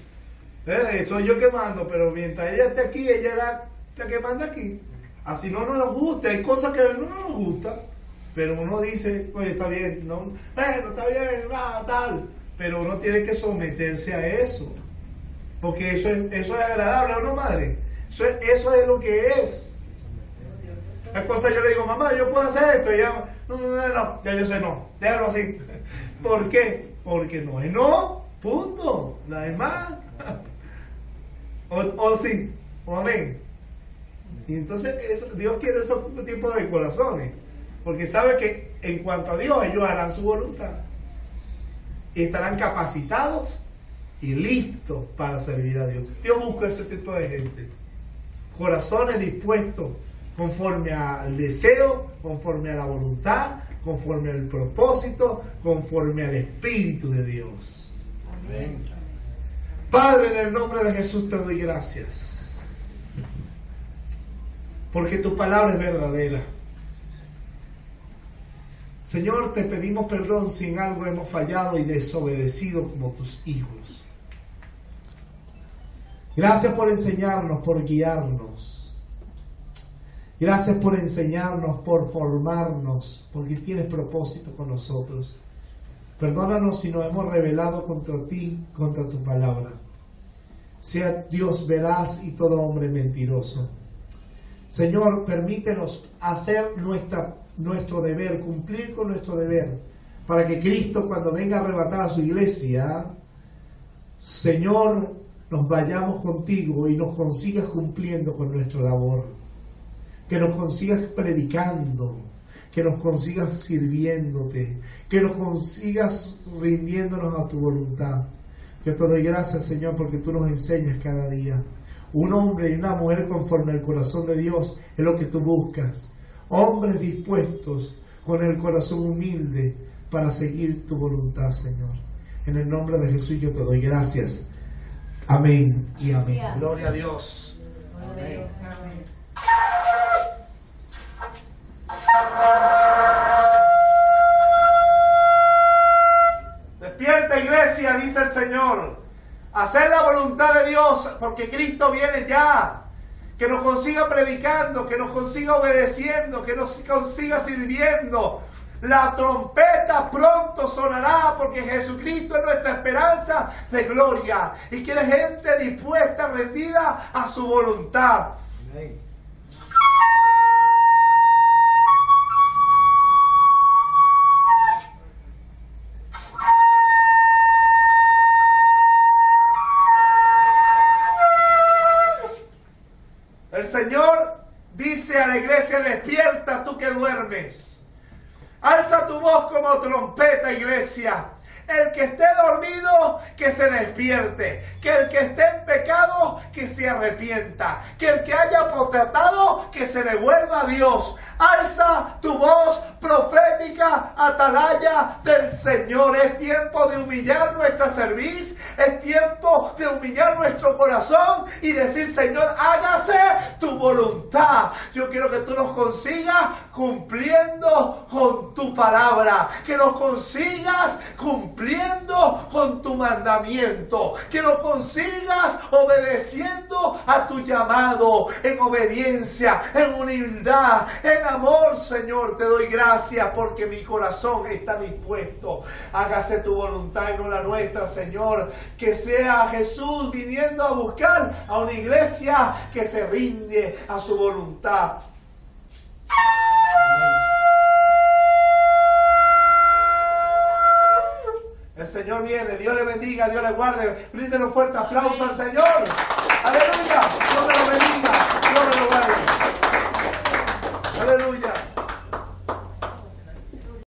Soy yo que mando, pero mientras ella esté aquí, ella es la que manda aquí. Así no nos gusta, hay cosas que no nos gustan, pero uno dice: oye, está bien, no, bueno, está bien, nada, tal. Pero uno tiene que someterse a eso. Porque eso es agradable, ¿o no, madre? Eso es lo que es. Hay cosas, yo le digo: mamá, yo puedo hacer esto. Y ella: no, ya yo sé, no, déjalo así. ¿Por qué? Porque no es no, punto. Nada es más. O sí, o amén. Y entonces Dios quiere esos tipos de corazones, porque sabe que en cuanto a Dios, ellos harán su voluntad. estarán capacitados y listos para servir a Dios. Dios busca ese tipo de gente. Corazones dispuestos conforme al deseo, conforme a la voluntad, conforme al propósito, conforme al Espíritu de Dios. Amén. Padre, en el nombre de Jesús te doy gracias, porque tu palabra es verdadera. Señor, te pedimos perdón si en algo hemos fallado y desobedecido como tus hijos. Gracias por enseñarnos, por guiarnos. Gracias por enseñarnos, por formarnos, porque tienes propósito con nosotros. Perdónanos si nos hemos rebelado contra ti, contra tu palabra. Sea Dios veraz y todo hombre mentiroso. Señor, permítenos hacer nuestro deber, cumplir con nuestro deber, para que Cristo, cuando venga a arrebatar a su iglesia, Señor, nos vayamos contigo y nos consigas cumpliendo con nuestra labor. Que nos consigas predicando, que nos consigas sirviéndote, que nos consigas rindiéndonos a tu voluntad. Yo te doy gracias, Señor, porque tú nos enseñas cada día. Un hombre y una mujer conforme al corazón de Dios es lo que tú buscas. Hombres dispuestos con el corazón humilde para seguir tu voluntad, Señor. En el nombre de Jesús yo te doy gracias. Amén y amén. Gloria a Dios. Amén. Despierta, iglesia, dice el Señor. Hacer la voluntad de Dios, porque Cristo viene ya. Que nos consiga predicando, que nos consiga obedeciendo, que nos consiga sirviendo. La trompeta pronto sonará, porque Jesucristo es nuestra esperanza de gloria y quiere gente dispuesta, rendida a su voluntad. Amén. El Señor dice a la iglesia: despierta tú que duermes. Alza tu voz como trompeta, iglesia. El que esté dormido, que se despierte. Que el que esté en pecado, que se arrepienta. Que el que haya apostatado, que se devuelva a Dios. Alza tu voz profética, atalaya del Señor. Es tiempo de humillar nuestra cerviz. Es tiempo de humillar nuestro corazón y decir: Señor, hágase tu voluntad. Yo quiero que tú nos consigas cumpliendo con tu palabra. Que nos consigas cumpliendo con tu mandamiento. Que nos consigas obedeciendo a tu llamado. En obediencia, en humildad, en amor, Señor, te doy gracias porque mi corazón está dispuesto. Hágase tu voluntad y no la nuestra, Señor. Que sea Jesús viniendo a buscar a una iglesia que se rinde a su voluntad. El Señor viene, Dios le bendiga, Dios le guarde. Bríndele un fuerte aplauso al Señor. Aleluya, Dios me lo bendiga, Dios me lo guarde.